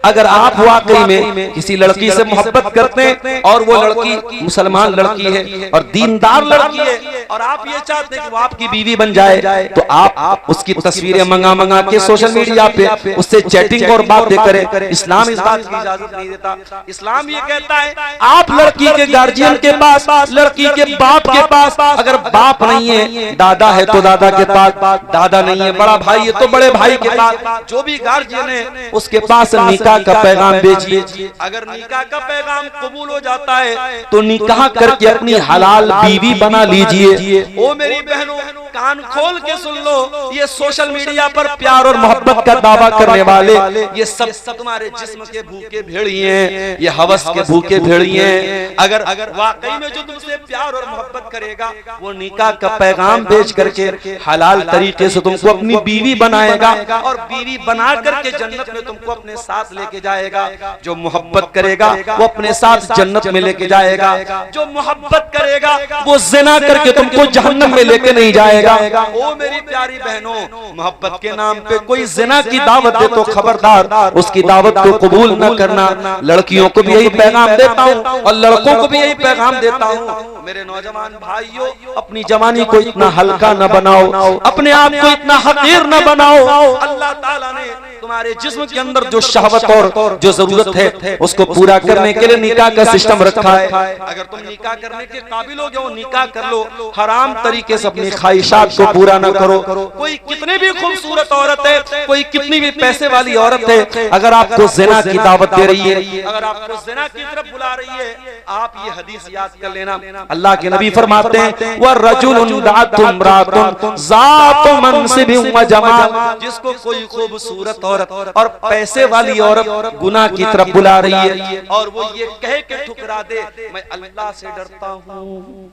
अगर आप वाकई में किसी लड़की से मोहब्बत करते हैं और वो लड़की मुसलमान लड़की है और दीनदार लड़की है और आप ये चाहते हैं कि वो आपकी बीवी बन जाए, तो आप उसकी तस्वीरें मंगा के सोशल मीडिया पे उससे चैटिंग और बातें करें। इस्लाम इस बात की इजाजत नहीं देता। इस्लाम ये कहता है आप लड़की के गार्जियन के पास, लड़की के बाप के पास, अगर बाप नहीं है दादा है तो दादा के पास, दादा नहीं है बड़ा भाई है तो बड़े भाई के पास, जो भी गार्जियन है उसके पास निकाह का पैगाम भेजिए। अगर निकाह का पैगाम कबूल हो जाता है तो निकाह करके अपनी हलाल बीवी बना लीजिए। ओ मेरी बहनों, कान खोल के सुन लो, ये सोशल मीडिया पर प्यार और मोहब्बत का दावा करने वाले ये सब तुम्हारे जिस्म के भूखे भेड़िए हैं, ये हवस के भूखे भेड़िए हैं। अगर वाकई में जो तुमसे प्यार और मोहब्बत करेगा वो निकाह का पैगाम भेज करके हलाल तरीके से तुमको अपनी बीवी बनाएगा और बीवी बना करके जन्नत में तुमको अपने साथ लेके जाएगा। जो मोहब्बत करेगा वो अपने साथ जन्नत में लेके जाएगा, जो मोहब्बत करेगा वो ज़िना करके तुमको जहन्नम में लेके नहीं जाएगा। ओ मेरी प्यारी बहनों, मोहब्बत के नाम पे कोई ज़िना की दावत दे तो खबरदार उसकी दावत को कबूल न करना। लड़कियों को भी यही पैगाम देता हूँ और लड़कों को भी यही पैगाम देता हूँ, मेरे नौजवान भाइयों, अपनी जवानी को इतना हल्का न बनाओ, अपने आप को इतना हकीर न बनाओ। अल्लाह ताला ने तुम्हारे जिस्म के अंदर जो शहवत और जो जरूरत है उसको पूरा करने के लिए निकाह का सिस्टम रखा है। अगर तुम निकाह करने के काबिल हो गए निकाह कर लो, हराम तरीके से अपनी ख्वाहिशात को पूरा न करो। कोई कितनी भी खूबसूरत औरत है, कोई कितनी भी पैसे वाली औरत है, अगर आपको ज़िना की दावत दे रही है, अगर आपको ज़िना की तरफ बुला रही है, आप ये हदीस याद कर लेना। अल्लाह के नबी फरमाते हैं व रजुलुन दातुम रातुन ज़ातु मनसिबिन व जमाल, जिसको कोई खूबसूरत औरत और पैसे वाली औरत गुनाह की तरफ बुला रही है और वो ये कह के ठुकरा दे मैं अल्लाह से डरता हूँ,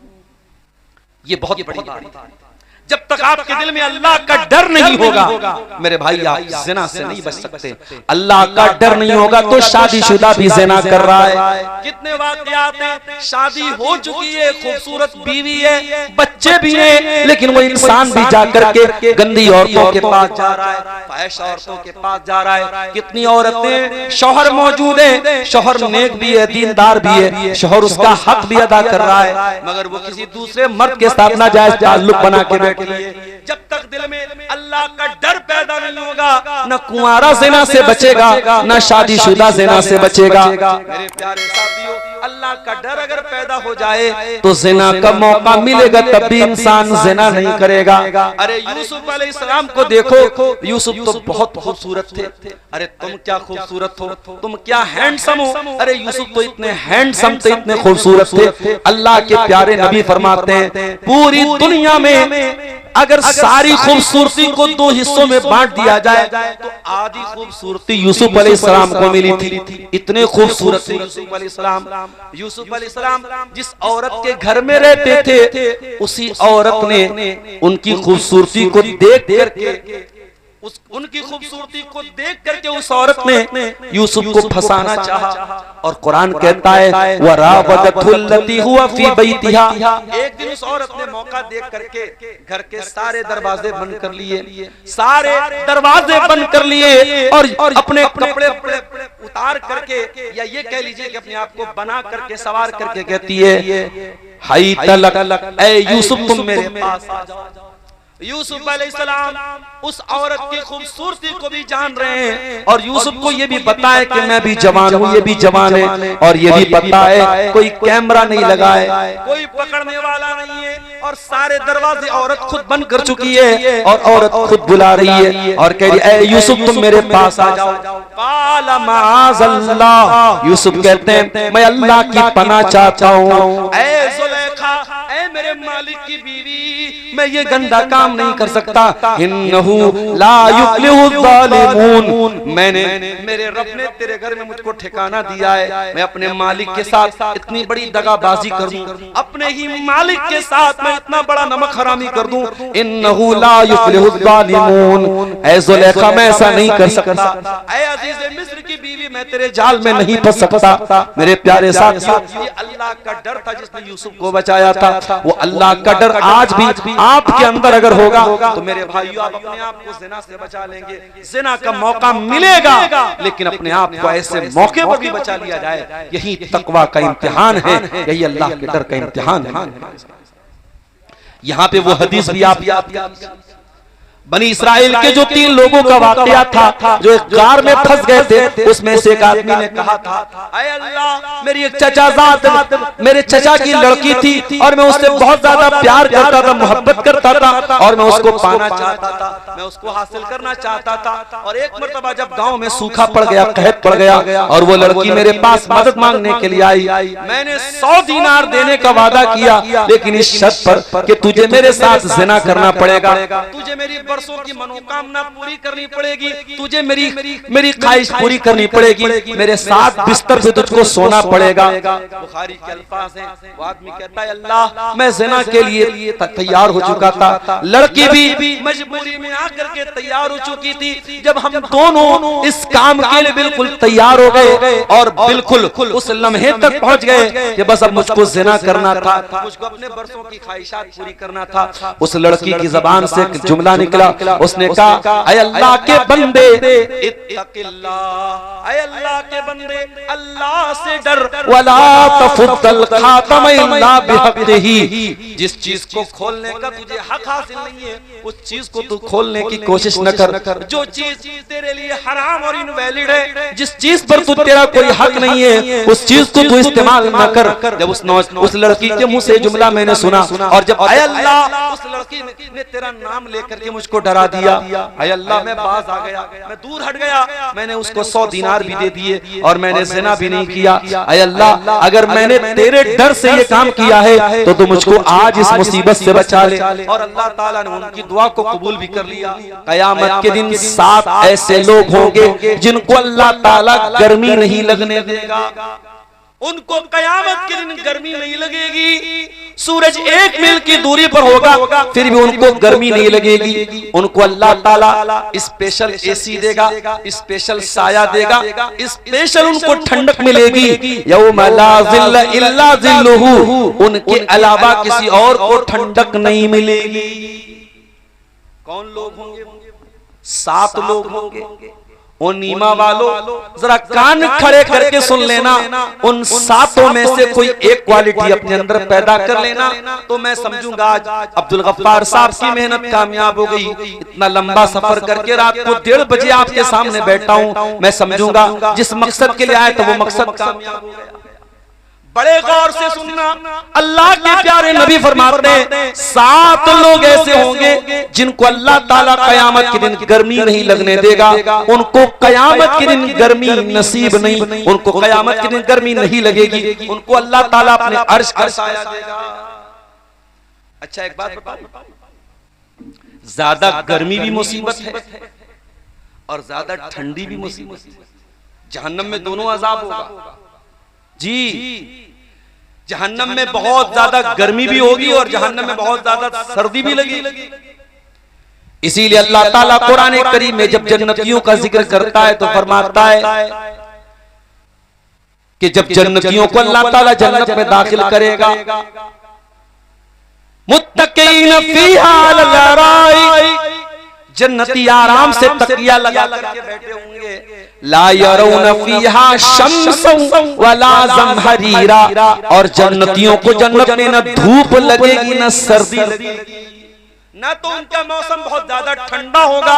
ये बहुत बड़ी बात है। जब तक आपके दिल में अल्लाह का डर नहीं होगा मेरे भाई, आप ज़िना से नहीं बच सकते। अल्लाह का डर नहीं होगा तो शादीशुदा भी ज़िना कर रहा है। कितने वाक़यात हैं, शादी हो चुकी है, खूबसूरत बीवी है, बच्चे भी हैं, लेकिन वो इंसान भी जाकर के गंदी औरतों के पास जा रहा है, फहश औरतों के पास जा रहा है। कितनी औरतें, शौहर मौजूद है, शौहर नेक भी है, दीनदार भी है, शौहर उसका हक भी अदा कर रहा है, मगर वो किसी दूसरे मर्द के साथ नाजायज ताल्लुक बना के जब तक दिल में अल्लाह का डर पैदा नहीं होगा न कुंवारा ज़िना से बचेगा न शादीशुदा ज़िना से बचेगा। मेरे प्यारे साथियों, अल्लाह का डर अगर पैदा हो जाए तो ज़िना का मौका मिलेगा, तब भी इंसान ज़िना नहीं करेगा। अरे यूसुफ अलैहिस्सलाम को देखो, यूसुफ तो बहुत खूबसूरत थे। अरे तुम क्या खूबसूरत हो, तुम क्या हैंडसम हो। अरे यूसुफ तो इतने हैंडसम थे, इतने खूबसूरत थे। अल्लाह के प्यारे नबी फरमाते हैं पूरी दुनिया में अगर सारी खूबसूरती को दो हिस्सों में बांट दिया जाए तो आधी खूबसूरती यूसुफ अलैहिस्सलाम को मिली थी। इतने खूबसूरत थे यूसुफ अलैहिस्सलाम। यूसुफ अलैहिस्सलाम जिस औरत के घर में रहते थे उसी औरत ने उनकी खूबसूरती को देख करके उनकी खूबसूरती को देख करके उस औरत ने यूसुफ को फंसाना चाहा। और कुरान कहता है वरावदतुल्लती हुआ फी बैतिहा, एक दिन उस औरत ने मौका देख करके घर के सारे दरवाजे बंद कर लिए, सारे दरवाजे बंद कर लिए और अपने कपड़े उतार करके, या ये कह लीजिए कि अपने आप को बना करके सवार करके कहती है हाय तलक, ऐ यूसुफ तुम मेरे पास आ जाओ। यूसुफ अलैहिस्सलाम उस औरत की खूबसूरती को भी जान रहे हैं और यूसुफ को ये भी पता है कि मैं भी जवान हूँ, ये भी जवान है, और ये भी पता है कोई कैमरा नहीं लगा है, कोई पकड़ने वाला नहीं है, और सारे दरवाजे औरत खुद बंद कर चुकी है और औरत खुद बुला रही है और कह रही है यूसुफ तुम मेरे पास आ जाओ। काला माअज़ल्लाह, यूसुफ कहते हैं मैं अल्लाह की पनाह चाहता हूँ। ऐ ज़ुलेखा, ऐ मेरे मालिक की बीवी, मैं ये गंदा काम नहीं कर सकता। इन्नहु ला युफ्लिहु ज़ालिमून, मैंने, मेरे रब ने तेरे घर में मुझको ठिकाना दिया है, मैं अपने मालिक के साथ इतनी बड़ी दगाबाजी कर दूं, अपने ही मालिक के साथ मैं इतना बड़ा नमक हरामी कर दूं। इन्नहु ला युफ्लिहु ज़ालिमून, ऐ ज़ुलेखा मैं ऐसा नहीं कर सकता। ऐ अज़ीज़े मिस्र की बीवी, मैं तेरे जाल में नहीं फंस सकता। मेरे प्यारे साथियों, ये अल्लाह का डर था जिसने यूसुफ को बचाया था। वो अल्लाह का डर आज भी आपके अंदर अगर होगा तो मेरे भाइयों आप अपने आप को जिना से बचा लेंगे। जिना का मौका मिलेगा लेकिन अपने आप को ऐसे मौके पर भी बचा लिया जाए। यही तकवा का इम्तिहान है, यही अल्लाह के डर का इम्तिहान है। यहाँ पे वो हदीस भी आप याद, बनी इस्राएल के जो 3 लोगों का वाकया था जो एक कार में फंस गए थे, उसमें से एक आदमी ने कहा था, ऐ अल्लाह मेरी एक चचाजाद मेरे चचा की लड़की थी और मैं उससे बहुत ज्यादा प्यार करता था, मोहब्बत करता था और मैं उसको पाना चाहता था, मैं उसको हासिल करना चाहता था। और एक मर्तबा जब गांव में सूखा पड़ गया, कहत पड़ गया और वो लड़की मेरे पास मदद मांगने के लिए आई, मैंने 100 दीनार देने का वादा किया लेकिन इस शर्त पर कि तुझे मेरे साथ जिना करना पड़ेगा, तुझे मेरी वर्षों की मनोकामना पूरी करनी पड़ेगी, तुझे मेरी ख्वाहिश पूरी करनी पड़ेगी, मेरे साथ बिस्तर पे तुझको सोना पड़ेगा। बुखारी के अल्फाज हैं, वो आदमी कहता है अल्लाह मैं ज़िना के लिए तैयार हो चुका था, लड़की भी मजबूरी में आकर के तैयार हो चुकी थी। जब हम दोनों इस काम के लिए बिल्कुल तैयार हो गए और बिल्कुल उस लम्हे तक पहुंच गए कि बस अब मुझको ज़िना करना था, मुझको अपने वर्षों की ख्वाहिशात पूरी करना था, उस लड़की की ज़बान से एक जुमला निकला, उसने कहा ऐ अल्लाह के बंदे इत्तक़िल्लाह, ऐ अल्लाह के बंदे अल्लाह से डर, वला तफुद्दल खातम इल्ला बिहक़्क़िही, जिस चीज को खोलने का तुझे हक हासिल नहीं है उस चीज को तू खोलने की कोशिश न कर। जो चीज तेरे लिए हराम और इनवैलिड है, जिस चीज पर तू तेरा कोई हक नहीं है उस चीज को तू इस्तेमाल न कर। जब उस लड़की के मुंह से जुमला मैंने सुना और जब ऐ अल्लाह उस लड़की ने तेरा नाम लेकर के मुझको डरा दिया, ऐ अल्लाह मैं बाज आ गया, मैं दूर हट गया, मैंने उसको 100 दीनार भी दे दिए और मैंने ज़िना भी नहीं किया। ऐ अल्लाह अगर मैंने तेरे डर से ये काम किया है तो तू मुझको आज इस मुसीबत से बचा ले। और अल्लाह ताला ने उनकी दुआ को कबूल भी कर लिया। कयामत के दिन 7 ऐसे लोग होंगे जिनको अल्लाह ताला गर्मी नहीं लगने देगा, उनको कयामत के दिन गर्मी नहीं लगेगी। सूरज 1 मील की दूरी पर होगा फिर भी उनको गर्मी नहीं लगेगी। उनको अल्लाह ताला स्पेशल एसी देगा, स्पेशल साया देगा, स्पेशल उनको ठंडक मिलेगी। यौमा ला ज़िल्ला इल्ला ज़िल्लुहु, उनके अलावा किसी और को ठंडक नहीं मिलेगी। कौन लोग होंगे? 7 लोग होंगे। ओ नीमा वालों जरा कान खड़े करके सुन लेना, उन 7 में से कोई एक क्वालिटी अपने अंदर पैदा कर लेना तो मैं समझूंगा आज अब्दुल गफ्फार साहब की मेहनत कामयाब हो गई। इतना लंबा सफर करके रात को 1:30 बजे आपके सामने बैठा हूं, मैं समझूंगा जिस मकसद के लिए आए तो वो मकसद कामयाब हो गया। बड़े गौर से सुनना, अल्लाह के प्यारे नबी फरमाते हैं 7 लोग ऐसे होंगे जिनको अल्लाह ताला कयामत के दिन गर्मी नहीं लगने देगा। उनको कयामत के दिन गर्मी नसीब नहीं, उनको कयामत के दिन गर्मी नहीं लगेगी, उनको अल्लाह ताला अपने अर्श का साया देगा। अच्छा एक बात बताओ, ज्यादा गर्मी भी मुसीबत है और ज्यादा ठंडी भी मुसीबत है। जहन्नम में दोनों अजाब होगा जी। जहन्नम में बहुत ज्यादा गर्मी भी होगी और जहन्नम में बहुत ज्यादा सर्दी भी लगेगी। इसीलिए अल्लाह ताला कुरान करीम में जब जन्नतियों का जिक्र करता है तो फरमाता है कि जब जन्नतियों को अल्लाह ताला जन्नत में दाखिल करेगा, मुत्तकीन फीहा अलल अराइक, जन्नती आराम से तकिया लगा करके बैठे होंगे। ला यरौन फीहा शम्सन वला ज़महरीरा, और जन्नतियों को जन्नत में न धूप लगेगी न सर्दी लगेगी, न तो उनका मौसम बहुत ज्यादा ठंडा होगा,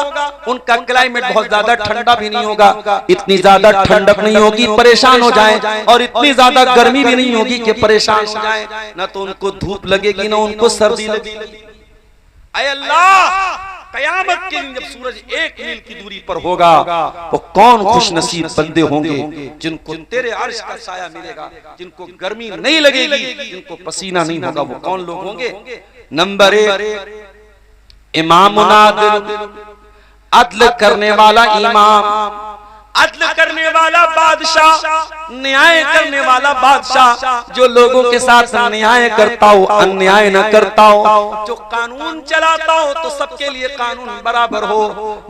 उनका क्लाइमेट बहुत ज्यादा ठंडा भी नहीं होगा, इतनी ज्यादा ठंडक नहीं होगी परेशान हो जाएं, और इतनी ज्यादा गर्मी भी नहीं होगी कि परेशान हो जाएं, न तो उनको धूप लगेगी न उनको सर्दी लगेगी। ऐ अल्लाह कयामत के दिन जब सूरज 1 मील की दूरी पर होगा वो कौन खुशनसीब बंदे होंगे जिनको तेरे अर्श का साया मिलेगा, जिनको गर्मी नहीं लगेगी, जिनको पसीना नहीं होगा, वो कौन लोग होंगे? नंबर 1 इमामुन आदिल, अदल करने वाला इमाम, अदल करने वाला बादशाह। न्याय करने वाला बादशाह जो लोगों के साथ न्याय करता हो, अन्याय न करता हो, जो कानून चलाता हो तो सबके लिए कानून बराबर हो,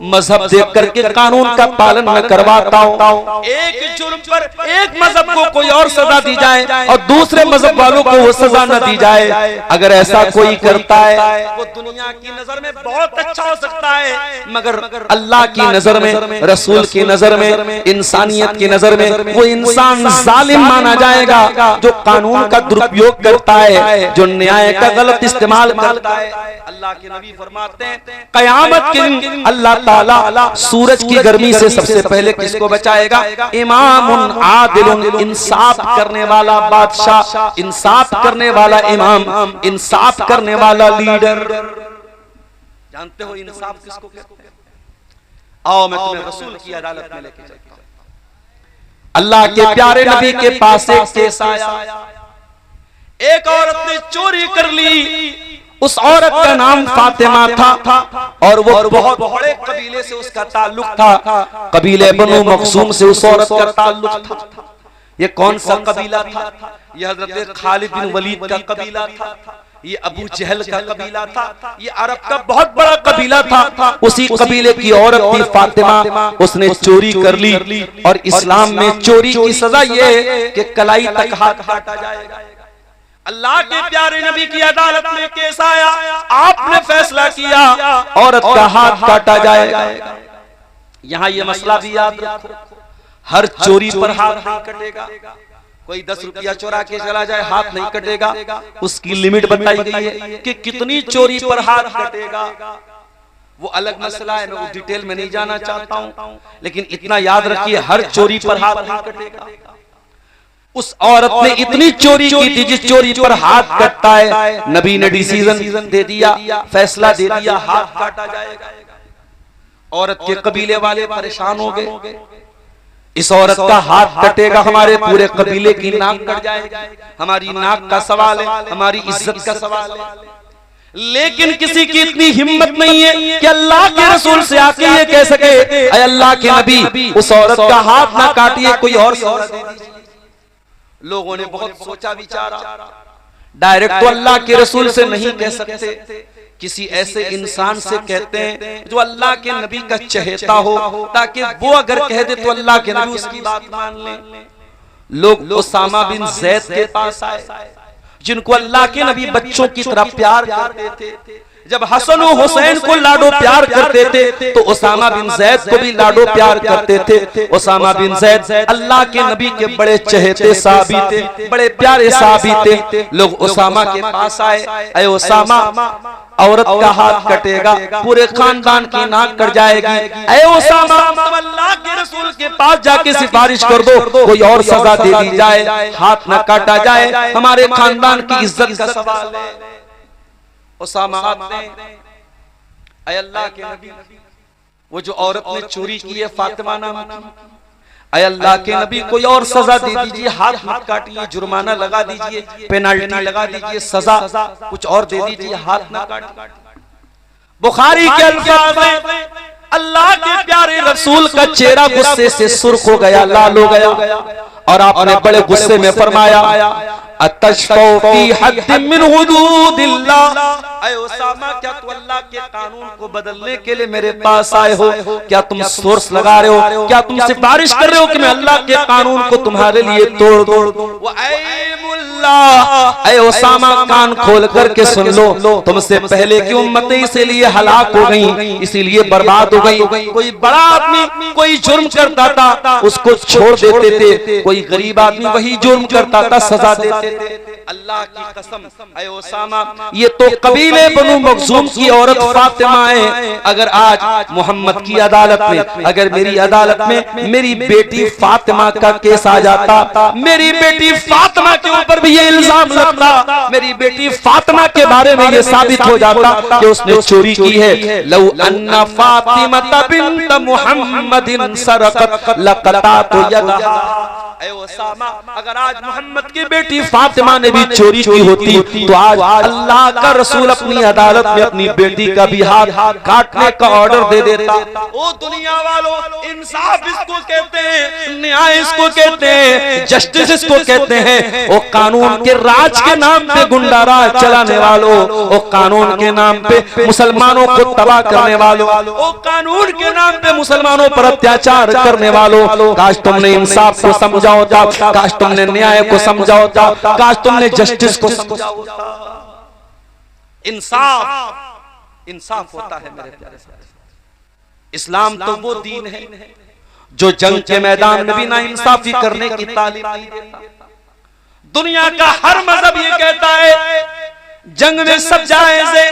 मजहब देख करके कानून का पालन न करवाता हो, एक जुर्म पर एक मजहब को कोई और सजा दी जाए और दूसरे मजहब वालों को वो सजा न दी जाए, अगर ऐसा कोई करता है वो दुनिया की नजर में बहुत अच्छा हो सकता है, मगर अल्लाह की नजर में, रसूल की नजर में, इंसानियत की नजर में वो इंसान जालिम माना जाएगा जो कानून का दुरुपयोग करता है, जो न्याय का गलत इस्तेमाल करता है। अल्लाह के नबी फरमाते हैं कयामत के दिन अल्लाह ताला सूरज की गर्मी से सबसे पहले किसको बचाएगा? इमामुन आदिलुन, इंसाफ करने वाला बादशाह, इंसाफ करने वाला इमाम, इंसाफ करने वाला लीडर। जानते हो इंसाफ किसको कहते हैं? आओ मैं तुम्हें रसूल की अदालत में लेके चलता हूं। अल्लाह के प्यारे नबी के पास एक केस आया, एक औरत ने चोरी कर ली, उस औरत का नाम फातिमा था और वो बहुत बड़े कबीले से उसका ताल्लुक था, कबीले बनु मखसूम से उस औरत का ताल्लुक था। ये कौन सा कबीला था? ये हजरत खालिद बिन वलीद का कबीला था, ये अबू जहल का कबीला था, ये अरब का बहुत बड़ा कबीला था। उसी कबीले की औरत थी फातिमा, उसने चोरी कर ली और इस्लाम में चोरी की सजा ये है कि कलाई तक हाथ काटा जाएगा। अल्लाह के प्यारे नबी की अदालत में केस आया, आपने फैसला किया औरत का हाथ काटा जाएगा। यहाँ ये मसला भी याद रखो, हर चोरी पर हाथ नहीं कटेगा। कोई 10 रुपया चोरा के चला जाए हाथ नहीं कटेगा, उसकी लिमिट बताई गई है कि कितनी चोरी पर हाथ कटेगा, वो अलग मसला है, मैं उस डिटेल में नहीं जाना चाहता हूं, लेकिन इतना याद रखिए हर चोरी पर हाथ नहीं कटेगा। उस औरत ने इतनी चोरी की थी जिस चोरी पर हाथ कटता है, नबी ने डिसीजन दे दिया, फैसला दे दिया, हाथ काटा जाएगा। औरत के कबीले वाले परेशान हो गए, इस औरत का हाथ कटेगा हमारे पूरे कबीले की नाक कट जाएगी, हमारी नाक का सवाल है, हमारी इज्जत का सवाल है। लेकिन किसी की इतनी हिम्मत नहीं है कि अल्लाह के रसूल से आके ये कह सके ऐ अल्लाह के नबी उस औरत का हाथ ना काटिए, कोई और औरत दे दीजिए। लोगों ने बहुत सोचा विचारा, डायरेक्ट तो अल्लाह के रसूल से नहीं कह सकते, किसी ऐसे इंसान से कहते हैं जो अल्लाह के नबी का चहेता हो, ताकि वो अगर कह दे तो अल्लाह के नबी उसकी बात मान ले। लोग उसामा बिन जैद के पास आए, जिनको अल्लाह के नबी बच्चों की तरह प्यार करते थे। जब हसन और हुसैन को लाडो प्यार करते थे तो उसामा बिन जैद को भी लाडो प्यार करते थे। उसामा बिन जैद अल्लाह के नबी के बड़े चहेते साहबी थे, बड़े प्यारे साहबी थे। लोग उसामा के पास आए, ऐ उसामा औरत का हाथ कटेगा, पूरे खानदान की नाक कट जाएगी, ऐ उसामा तुम अल्लाह के रसूल के पास जाके सिफारिश कर दो, कोई और सजा दे दी जाए, हाथ न काटा जाए, हमारे खानदान की इज्जत का सवाल है। उसामा आते हैं, ऐ अल्लाह के नबी वो जो औरत ने चोरी की है फातिमा नाम की, ऐ अल्लाह के नबी कोई और सजा दे दीजिए, हाथ मत काटिए, जुर्माना लगा दीजिए, पेनल्टी लगा दीजिए, सजा कुछ और दे दीजिए, हाथ ना काटिए। बुखारी के अल्फाज में अल्लाह के प्यारे रसूल का चेहरा गुस्से से सुर्ख हो गया, लाल हो गया, और आपने बड़े गुस्से में फरमाया अतशफौ फी हद्दिन मिन हुदूदिल्लाह, ऐ उसामा क्या तू अल्लाह के कानून को बदलने के लिए मेरे पास आए हो? क्या तुम सोर्स लगा रहे हो? क्या तुम सिफारिश कर रहे हो कि मैं अल्लाह के कानून को तुम्हारे लिए तोड़ दूं? ऐ उसामा कान खोल करके सुन लो, तुमसे पहले की उम्मतें इसीलिए हलाक हो गई, इसीलिए बर्बाद हो गई। कोई बड़ा आदमी कोई जुर्म करता था उसको छोड़ देते थे, कोई गरीब आदमी वही जुर्म करता था सजा देते थे। अल्लाह की कसम ऐ उसामा ये तो कबीले बनु मखजूम की औरत फातिमा है। अगर आज मोहम्मद की अदालत में, अगर मेरी अदालत में मेरी बेटी फातिमा का केस आ जाता, मेरी बेटी फातिमा के ऊपर भी ये इल्जाम लगता, मेरी बेटी फातिमा के बारे में ये साबित हो जाता कि उसने चोरी की है, लौ अन्ना फातिमा बिन्त मुहम्मदिन सरकत लक़तातु यदहा, ऐ उसामा, अगर आज मोहम्मद की बेटी फातिमा ने भी चोरी की होती तो आज अल्लाह का रसूल अपनी अदालत में अपनी बेटी का भी हाथ काटने का ऑर्डर दे देता। ओ दुनिया वालों, इंसाफ इसको कहते हैं, न्याय इसको कहते हैं, जस्टिस इसको कहते हैं। ओ कानून के राज के नाम पे गुंडा राज चलाने वालों, ओ कानून के नाम पे मुसलमानों को तबाह करने वालों, ओ कानून के नाम पे मुसलमानों पर अत्याचार करने वालों, काश तुमने इंसाफ को समझा होता, काश तुमने न्याय को समझा होता, काश तुमने जस्टिस को समझा होता। इंसाफ होता है मेरे प्यारे साथी। इस्लाम तो वो दीन है जो जंग के मैदान में भी ना इंसाफी करने की तालीम नहीं देता। दुनिया का हर मजहब ये कहता है जंग में सब जायज है,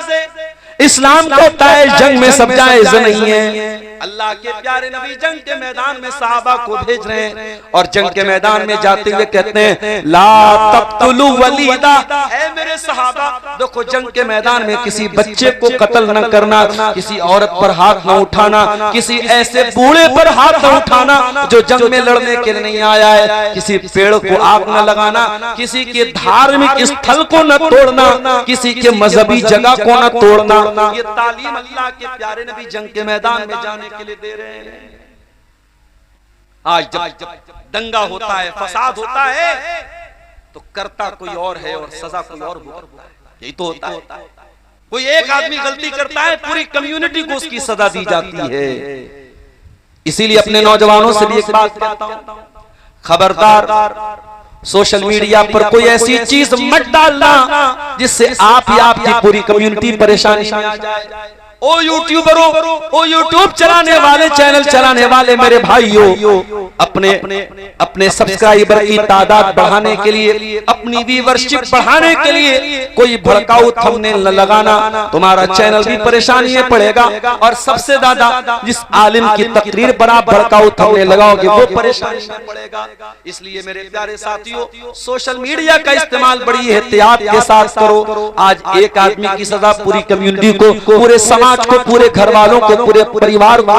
इस्लाम कहता है जंग में सब जायज नहीं है। अल्लाह के प्यारे नबी जंग के मैदान में सहाबा को भेज रहे हैं और जंग के मैदान में जाते हुए कहते हैं ला तक़्तुलू वलीदा, ऐ मेरे सहाबा देखो जंग के मैदान में किसी बच्चे को कत्ल न करना, किसी औरत पर हाथ न उठाना, किसी ऐसे बूढ़े पर हाथ न उठाना जो जंग में लड़ने के लिए नहीं आया है, किसी पेड़ को आग न लगाना, किसी के धार्मिक स्थल को न तोड़ना, किसी के मजहबी जगह को न तोड़ना। ये तालीम अल्लाह के प्यारे नबी जंग के मैदान में जाने के लिए दे रहे हैं। आज जब दंगा होता है, फसाद होता है, तो करता कोई और है और सजा कोई और भुगतता है। यही तो होता है। कोई एक आदमी गलती करता है, पूरी कम्युनिटी को उसकी सजा दी जाती है। इसीलिए अपने नौजवानों से भी एक बात कहता हूं, खबरदार सोशल मीडिया पर कोई ऐसी चीज मत डालना जिससे आप या आपकी पूरी कम्युनिटी परेशानी में आ जाए। ओ यूट्यूबरों, ओ यूट्यूब चलाने वाले, चैनल चलाने वाले मेरे भाइयों, अपने सब्सक्राइबर की तादाद बढ़ाने के लिए, अपनी व्यूअरशिप बढ़ाने के लिए कोई भड़काऊ थंबनेल न लगाना, तुम्हारा चैनल भी परेशानी में पड़ेगा। और सबसे ज्यादा जिस आलिम की तकरीर पर आप भड़काऊ थंबनेल लगाओगे वो परेशानी में पड़ेगा। इसलिए मेरे प्यारे साथियों, सोशल मीडिया का इस्तेमाल बड़ी एहतियात के साथ करो। आज एक आदमी की सजा पूरी कम्युनिटी को, पूरे समाज को, पूरे घर वालों को, पूरे परिवार को।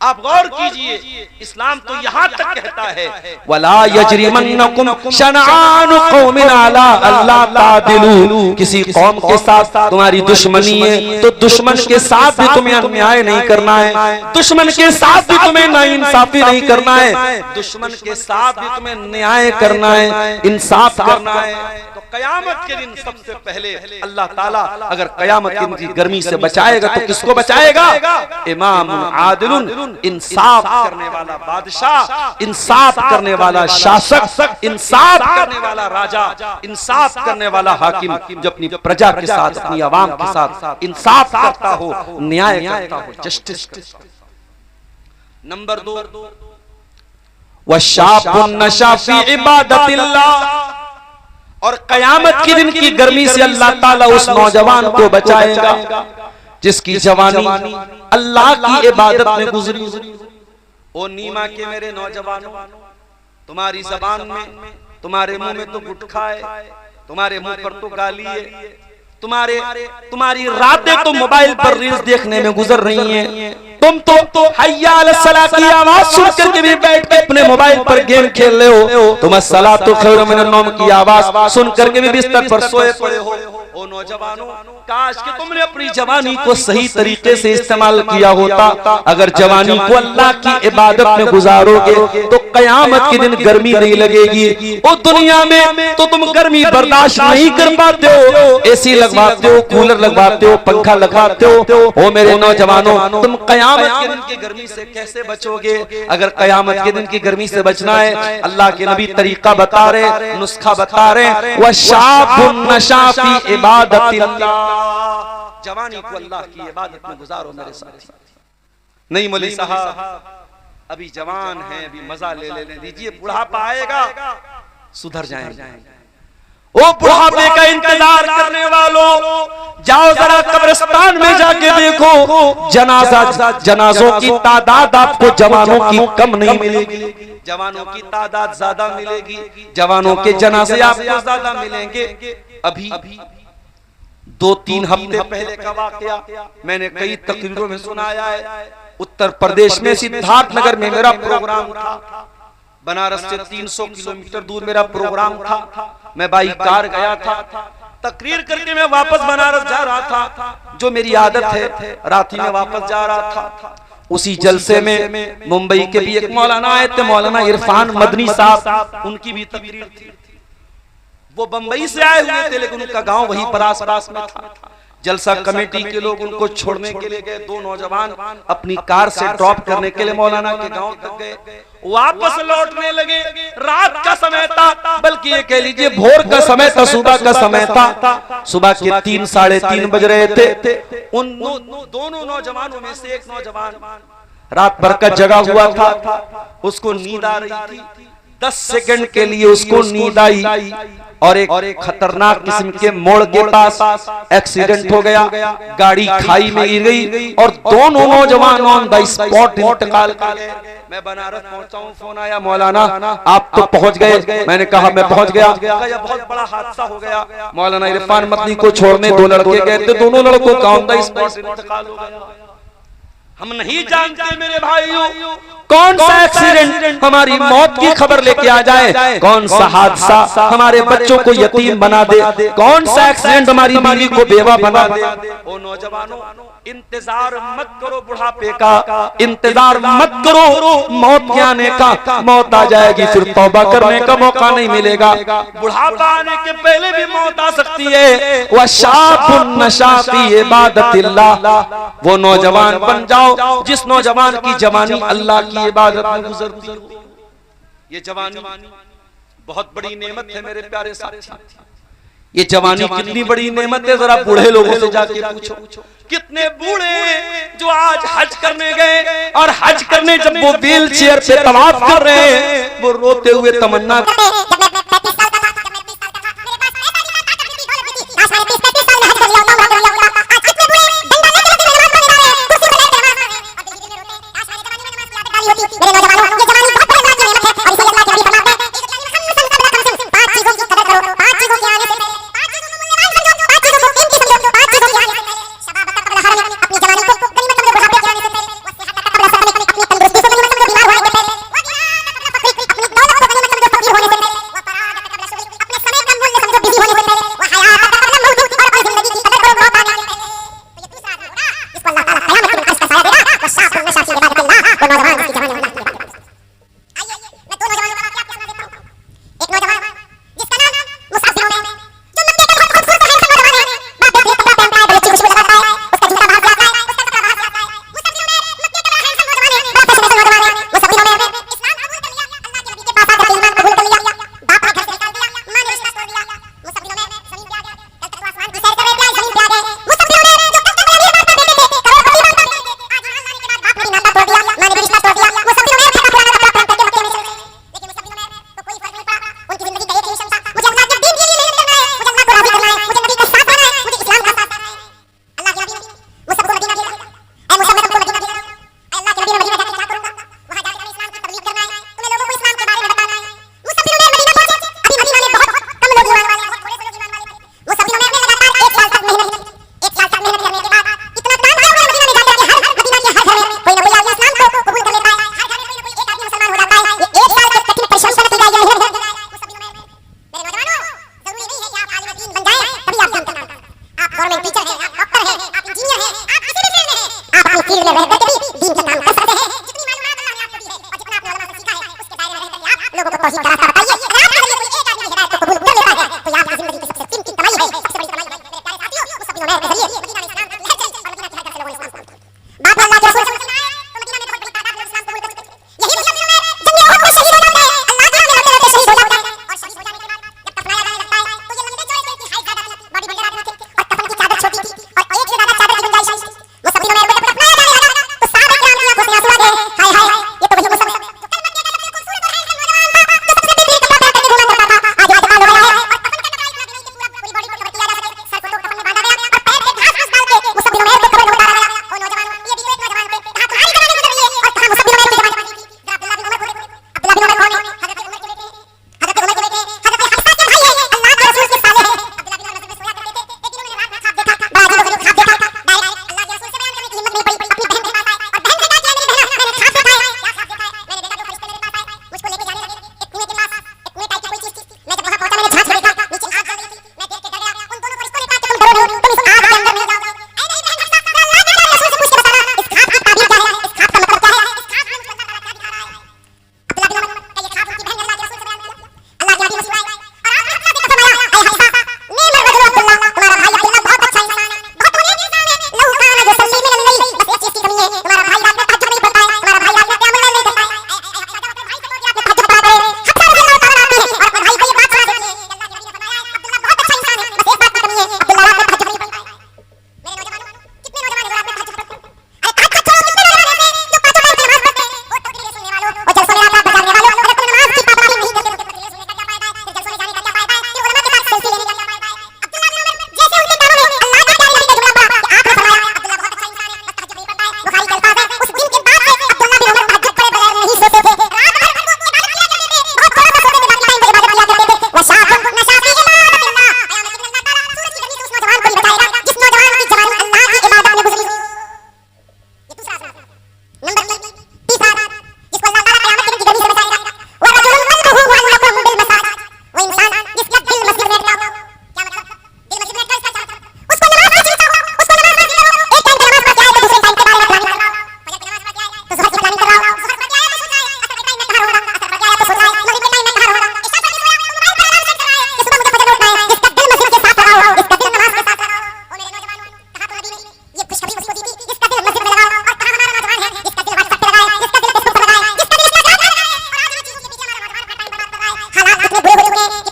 आप गौर कीजिए, इस्लाम तो यहाँ तक कहता है वला यजरिमन्नकुम शनआन कौमिन अला अल्ला तादिलू, किसी कौम के साथ तुम्हारी दुश्मनी है तो दुश्मन के साथ भी तुम्हें अन्याय नहीं करना है, दुश्मन के साथ भी तुम्हें नाइंसाफी नहीं करना है, दुश्मन के साथ भी तुम्हें न्याय करना है, इंसाफ करना है। तो कयामत के दिन सबसे पहले अल्लाह ताला अगर कयामत के दिन की गर्मी से बचाएगा तो किसको बचाएगा? इमाम आदिलुन, इंसाफ करने वाला बादशाह, इंसाफ करने वाला शासक, इंसाफ करने वाला राजा, इंसाफ करने वाला हाकिम जो अपनी प्रजा के साथ, अपनी आवाम के साथ इंसाफ करता हो, न्याय करता हो, जस्टिस। नंबर 2, वशाबुन नशा फी इबादतिल्लाह, और कयामत के दिन की गर्मी से अल्लाह ताला उस नौजवान को बचाएगा जिसकी जवानी अल्लाह की इबादत में गुजरी। ओ नीमा के मेरे नौजवानों, तुम्हारी जबान में, तुम्हारे मुंह में तो गुटखा है, तुम्हारे मुंह पर तो गाली है, तुम्हारी रातें तो मोबाइल पर रील्स देखने में गुजर रही हैं। तुम तो हय्या अलस सलाह की आवाज सुन करके भी बैठ के अपने मोबाइल पर गेम खेल रहे हो, तुम अस्सलातु खैरुम मिनन नौम की आवाज सुन करके भी बिस्तर पर सोए पड़े हो। ओ नौजवानों, काश कि तुमने अपनी जवानी को सही तरीके से इस्तेमाल किया होता। अगर जवानी को अल्लाह की इबादत में गुजारोगे तो कयामत के दिन गर्मी नहीं लगेगी। ओ दुनिया में तो तुम गर्मी बर्दाश्त नहीं कर पाते हो, एसी लगवाते हो, कूलर लगवाते हो, पंखा लगवाते हो। ओ मेरे नौजवानों, तुम कयामत के दिन की गर्मी से कैसे बचोगे? अगर कयामत के दिन की गर्मी से बचना है, अल्लाह के नबी तरीका बता रहे, नुस्खा बता रहे, वशाबुन नशा फी इबादतिल्लाह, जवानी को अल्लाह की इबादत में गुजारो मेरे साथी। नहीं मौलवी साहब, अभी जवान हैं, अभी मजा ले दीजिए, बुढ़ापा आएगा सुधर जाएंगे। ओ बुढ़ापे का इंतजार करने वालों, जाओ जरा कब्रिस्तान में जाके देखो, जनाजों की तादाद आपको जवानों की कम नहीं मिलेगी, जवानों की तादाद ज्यादा मिलेगी, जवानों के जनाजे आपको ज्यादा मिलेंगे। अभी 2-3 हफ्ते पहले का वाकया मैंने कई तकरीरों में सुनाया है। उत्तर प्रदेश में सिद्धार्थनगर में मेरा प्रोग्राम था। बनारस से 300 किलोमीटर दूर मेरा प्रोग्राम था, मैं बाई कार गया था, तकरीर करके मैं वापस बनारस जा रहा था। जो मेरी आदत है रात में वापस जा रहा था। उसी जलसे में मुंबई के भी एक मौलाना आए थे, मौलाना इरफान मदनी साहब, उनकी भी तकरीर थी। वो बंबई से आए हुए थे लेकिन उनका गांव वहीं पर आस-पास में था। जलसा कमेटी के लोग उनको छोड़ने के लिए गए। दो नौजवान अपनी कार से ड्रॉप करने के लिए मौलाना के गांव तक गए, वापस लौटने लगे। रात का समय था, बल्कि ये कह लीजिए भोर का समय था, सुबह का समय था। सुबह के 3 साढ़े 3 बज रहे थे। उन दोनों नौजवानों में से एक नौजवान रात भर का जगा हुआ था, उसको नींद आ रही थी। 10 सेकंड के लिए उसको नींद आई और एक खतरनाक किस्म के मोड़ के पास एक्सीडेंट हो गया। गाड़ी खाई में गिर गई और दोनों नौजवान ऑन द स्पॉट इंतकाल कर गए। मैं बनारस पहुंचा हूं, फोन आया, मौलाना आप तो पहुंच गए। मैंने कहा मैं पहुंच गया। यह बहुत बड़ा हादसा हो गया। मौलाना इरफान मदनी को छोड़ने 2 लड़के गए थे, दोनों लड़कों का ऑन द स्पॉट इंतकाल हो गया। हम नहीं जानते मेरे भाइयों कौन सा एक्सीडेंट हमारी मौत की खबर लेके आ जाए, कौन सा हादसा हमारे बच्चों को यतीम बना दे, कौन सा एक्सीडेंट हमारी बीवी को बेवा बना दे। ओ नौजवानों, इंतजार मत करो बुढ़ापे का, इंतजार मत करो मौत के आने का। मौत आ जाएगी फिर तौबा करने का मौका नहीं मिलेगा। बुढ़ापा आने के पहले भी मौत आ सकती है। वशाबुन नशा फी इबादतिल्लाह, वो नौजवान बन जाओ जिस नौजवान की जवानी अल्लाह की इबादत में गुजरती हो। ये जवानी बहुत बड़ी नेमत है मेरे प्यारे साथी। ये जवानी कितनी बड़ी नेमत है, जरा बूढ़े लोगों से जाके पूछो। कितने बूढ़े जो आज हज करने गए और हज करने जब वो व्हील चेयर पे तवाफ कर रहे हैं, वो रोते हुए तमन्ना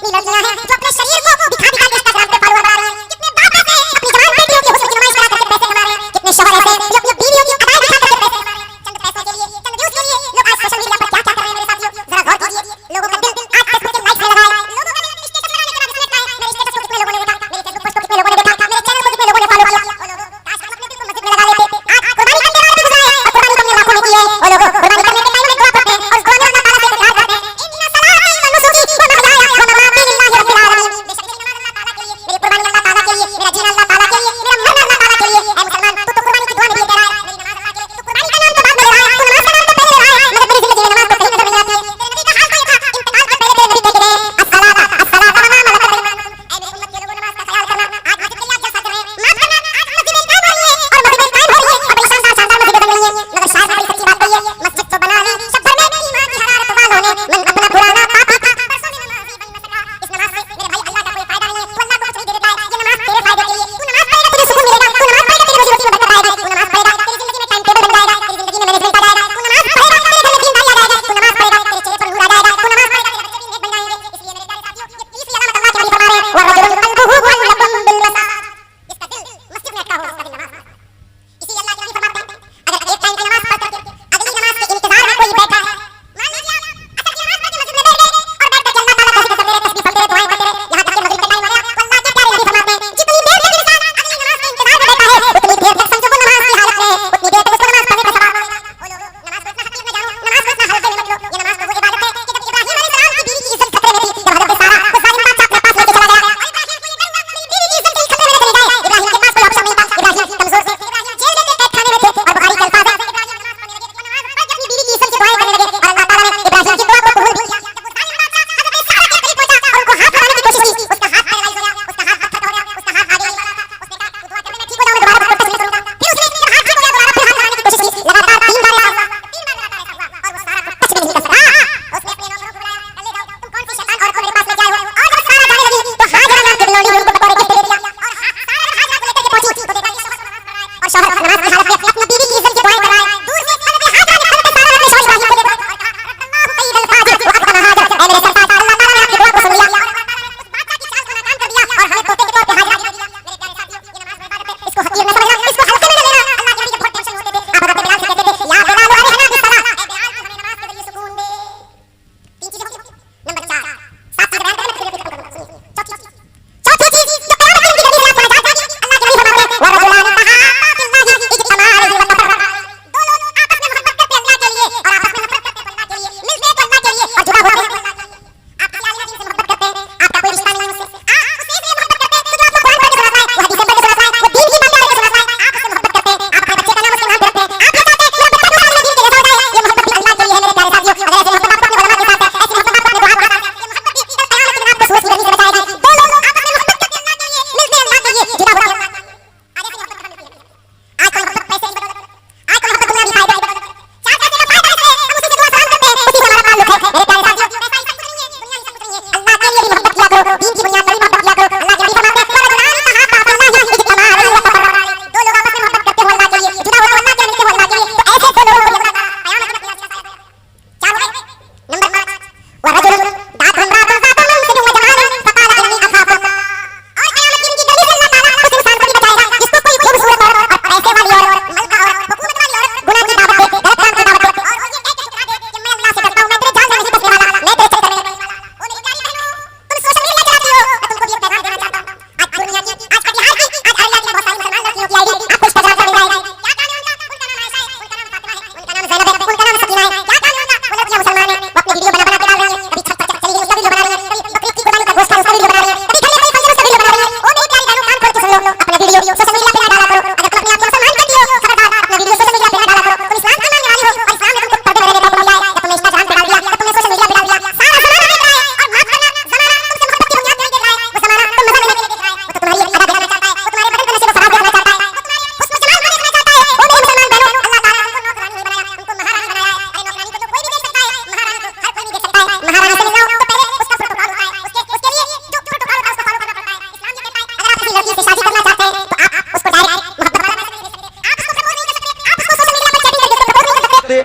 कितनी लड़कियां हैं जो अपने शरीर को दिखा दिखा के इंस्टाग्राम पे फॉलोअर बढ़ा रहे हैं, कितने बाप ऐसे हैं अपनी जवान बेटियों की हुस्न की नुमाइश करा करके पैसे कमा रहे हैं, कितने शौहर ऐसे हैं जो अपनी बीवियों की अदाएं दिखा करके पैसे कमा रहे हैं। चंद पैसों के लिए, चंद व्यूज के लिए लोग आज सोशल मीडिया पर क्या क्या कर रहे हैं मेरे साथियों, जरा गौर कीजिए। लोगों का दिल आज फेसबुक के लाइक्स में लगा है, लोगों का दिल स्टेटस लगाने के बाद इसमें लगता है मेरे स्टेटस को कितने लोगों ने देखा, मेरे फेसबुक पोस्ट को कितने लोगों ने देखा, मेरे चैनल को कितने लोगों ने फॉलो किया। वो लोग काश हम अपने दिल को मस्जिद में लगा लेते, आज कुर्बानी करने वाले पे गुजरा है और कुर्बानी हमने लाखों में की है। वो लोग कुर्बानी करने के टाइम में दुआ करते हैं और उस दुआ में अल्लाह ताला से फरियाद करते हैं, इन्ना सलाह व नुसूकी व महयाया व ममाती लिल्लाहि रब्बिल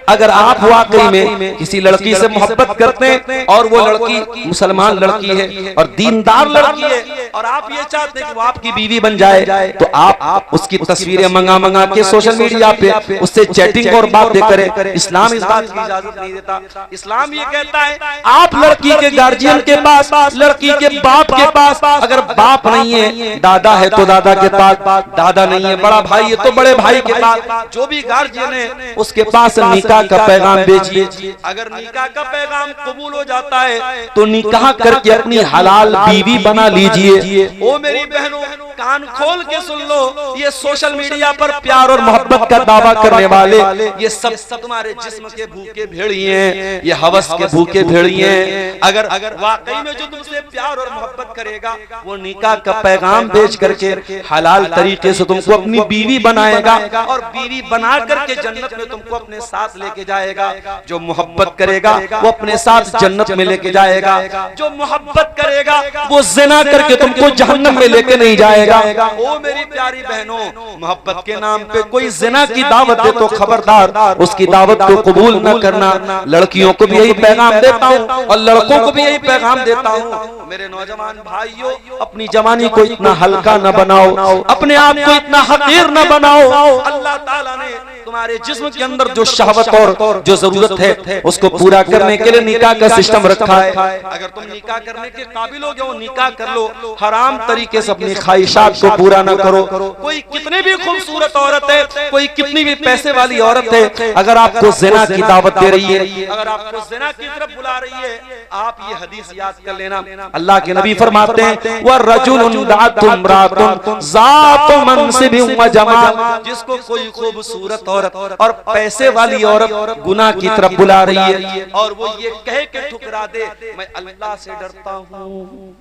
अगर आप वाकई में किसी लड़की से मोहब्बत करते हैं और वो लड़की मुसलमान लड़की है और दीनदार लड़की है और आप ये चाहते हैं कि वो आपकी बीवी बन जाए, तो आप उसकी तस्वीरें मंगा के सोशल मीडिया पे उससे चैटिंग और बातें करें। इस्लाम इस बात की इजाजत नहीं देता। इस्लाम ये कहता है आप लड़की के गार्जियन के पास, लड़की के बाप के पास, अगर बाप नहीं है दादा है तो दादा के पास, दादा नहीं है बड़ा भाई है तो बड़े भाई के पास, जो भी गार्जियन है उसके पास निकाह का पैगाम भेजिए। अगर निकाह का पैगाम कबूल हो जाता है तो निकाह करके अपनी हलाल बीवी बना लीजिए। ओ मेरी बहनों, कान खोल के सुन लो, ये सोशल मीडिया पर प्यार और मोहब्बत का दावा करने वाले ये सब तुम्हारे जिस्म के भूखे भेड़िए हैं, ये हवस के भूखे भेड़िए हैं। अगर वाकई में जो तुमसे प्यार और मोहब्बत करेगा वो निकाह का पैगाम भेज करके हलाल तरीके से तुमको अपनी बीवी बनाएगा और बीवी बना करके जन्नत में तुमको अपने साथ लेके जाएगा। जो मोहब्बत करेगा वो अपने साथ जन्नत में लेके जाएगा, जो मोहब्बत करेगा वो ज़िना करके तुमको जहन्नम में लेके नहीं जाएगा। ओ मेरी प्यारी बहनों, मोहब्बत के नाम पे कोई ज़िना की दावत दे तो खबरदार उसकी दावत को कबूल न करना। लड़कियों को भी यही पैगाम देता हूँ और लड़कों को भी यही पैगाम देता हूँ, मेरे नौजवान भाइयों, अपनी जवानी को इतना हल्का न बनाओ, अपने आप को इतना हकीर न बनाओ। अल्लाह ताला ने तुम्हारे जिस्म के अंदर जो शहवत और जो जरूरत है उसको पूरा करने के लिए निकाह का सिस्टम रखा है। अगर तुम निकाह करने के काबिल हो गए हो, निकाह कर लो, हराम तरीके से अपनी ख्वाहिशात को पूरा न करो। कोई कितनी भी खूबसूरत औरत है, कोई कितनी भी पैसे वाली औरत है, अगर आपको ज़िना की दावत दे रही है, अगर आपको ज़िना की तरफ बुला रही है, आप ये हदीस याद कर लेना। अल्लाह के नबी फरमाते हैं वह रजुलुन दातुम रातुन ज़ातु मनसिबिन व जमाल, जिसको कोई खूबसूरत औरत और पैसे वाली औरत गुनाह की तरफ बुला रही है और वो ये कह के ठुकरा दे मैं अल्लाह से डरता हूँ,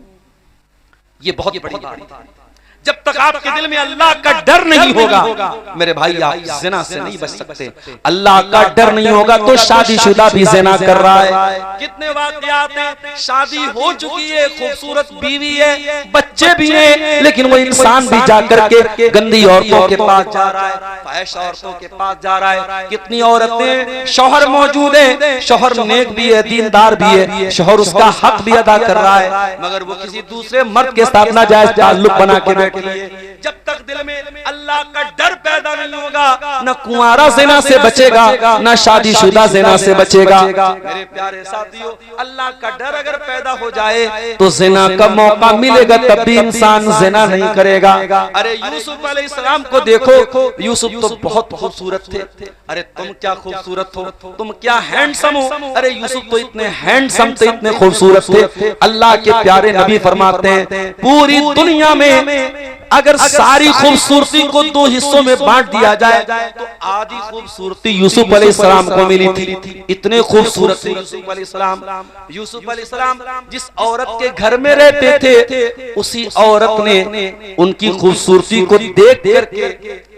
ये बहुत बड़ी बात है। जब तक आपके दिल में अल्लाह का डर नहीं होगा मेरे भाई, आप ज़िना से नहीं बच सकते। अल्लाह का डर नहीं होगा तो शादीशुदा भी ज़िना कर रहा है। कितने वाक़यात हैं, शादी हो चुकी है, खूबसूरत बीवी है, बच्चे भी हैं, लेकिन वो इंसान भी जाकर के गंदी औरतों के पास जा रहा है, फहश औरतों के पास जा रहा है। कितनी औरतें, शौहर मौजूद है, शौहर नेक भी है, दीनदार भी है, शौहर उसका हक भी अदा कर रहा है, मगर वो किसी दूसरे मर्द के साथ नाजायज ताल्लुक बना के जब तक दिल में अल्लाह का डर पैदा नहीं होगा, न कुंवारा ज़िना से बचेगा, न शादीशुदा ज़िना से बचेगा। मेरे प्यारे साथियों, अल्लाह का डर अगर पैदा हो जाए तो ज़िना का मौका मिलेगा, तब भी इंसान ज़िना नहीं करेगा। अरे यूसुफ अलैहिस्सलाम को देखो, यूसुफ तो बहुत खूबसूरत थे। अरे तुम क्या खूबसूरत हो, तुम क्या हैंडसम हो। अरे यूसुफ तो इतने हैंडसम थे, इतने खूबसूरत थे। अल्लाह के प्यारे नबी फरमाते हैं पूरी दुनिया में अगर सारी खूबसूरती को दो हिस्सों में बांट दिया जाए तो आधी खूबसूरती यूसुफ अलैहिस्सलाम को मिली थी। इतने खूबसूरत थे यूसुफ अलैहिस्सलाम। यूसुफ अलैहिस्सलाम जिस औरत के घर में रहते थे, उसी औरत ने उनकी खूबसूरती को देख करके,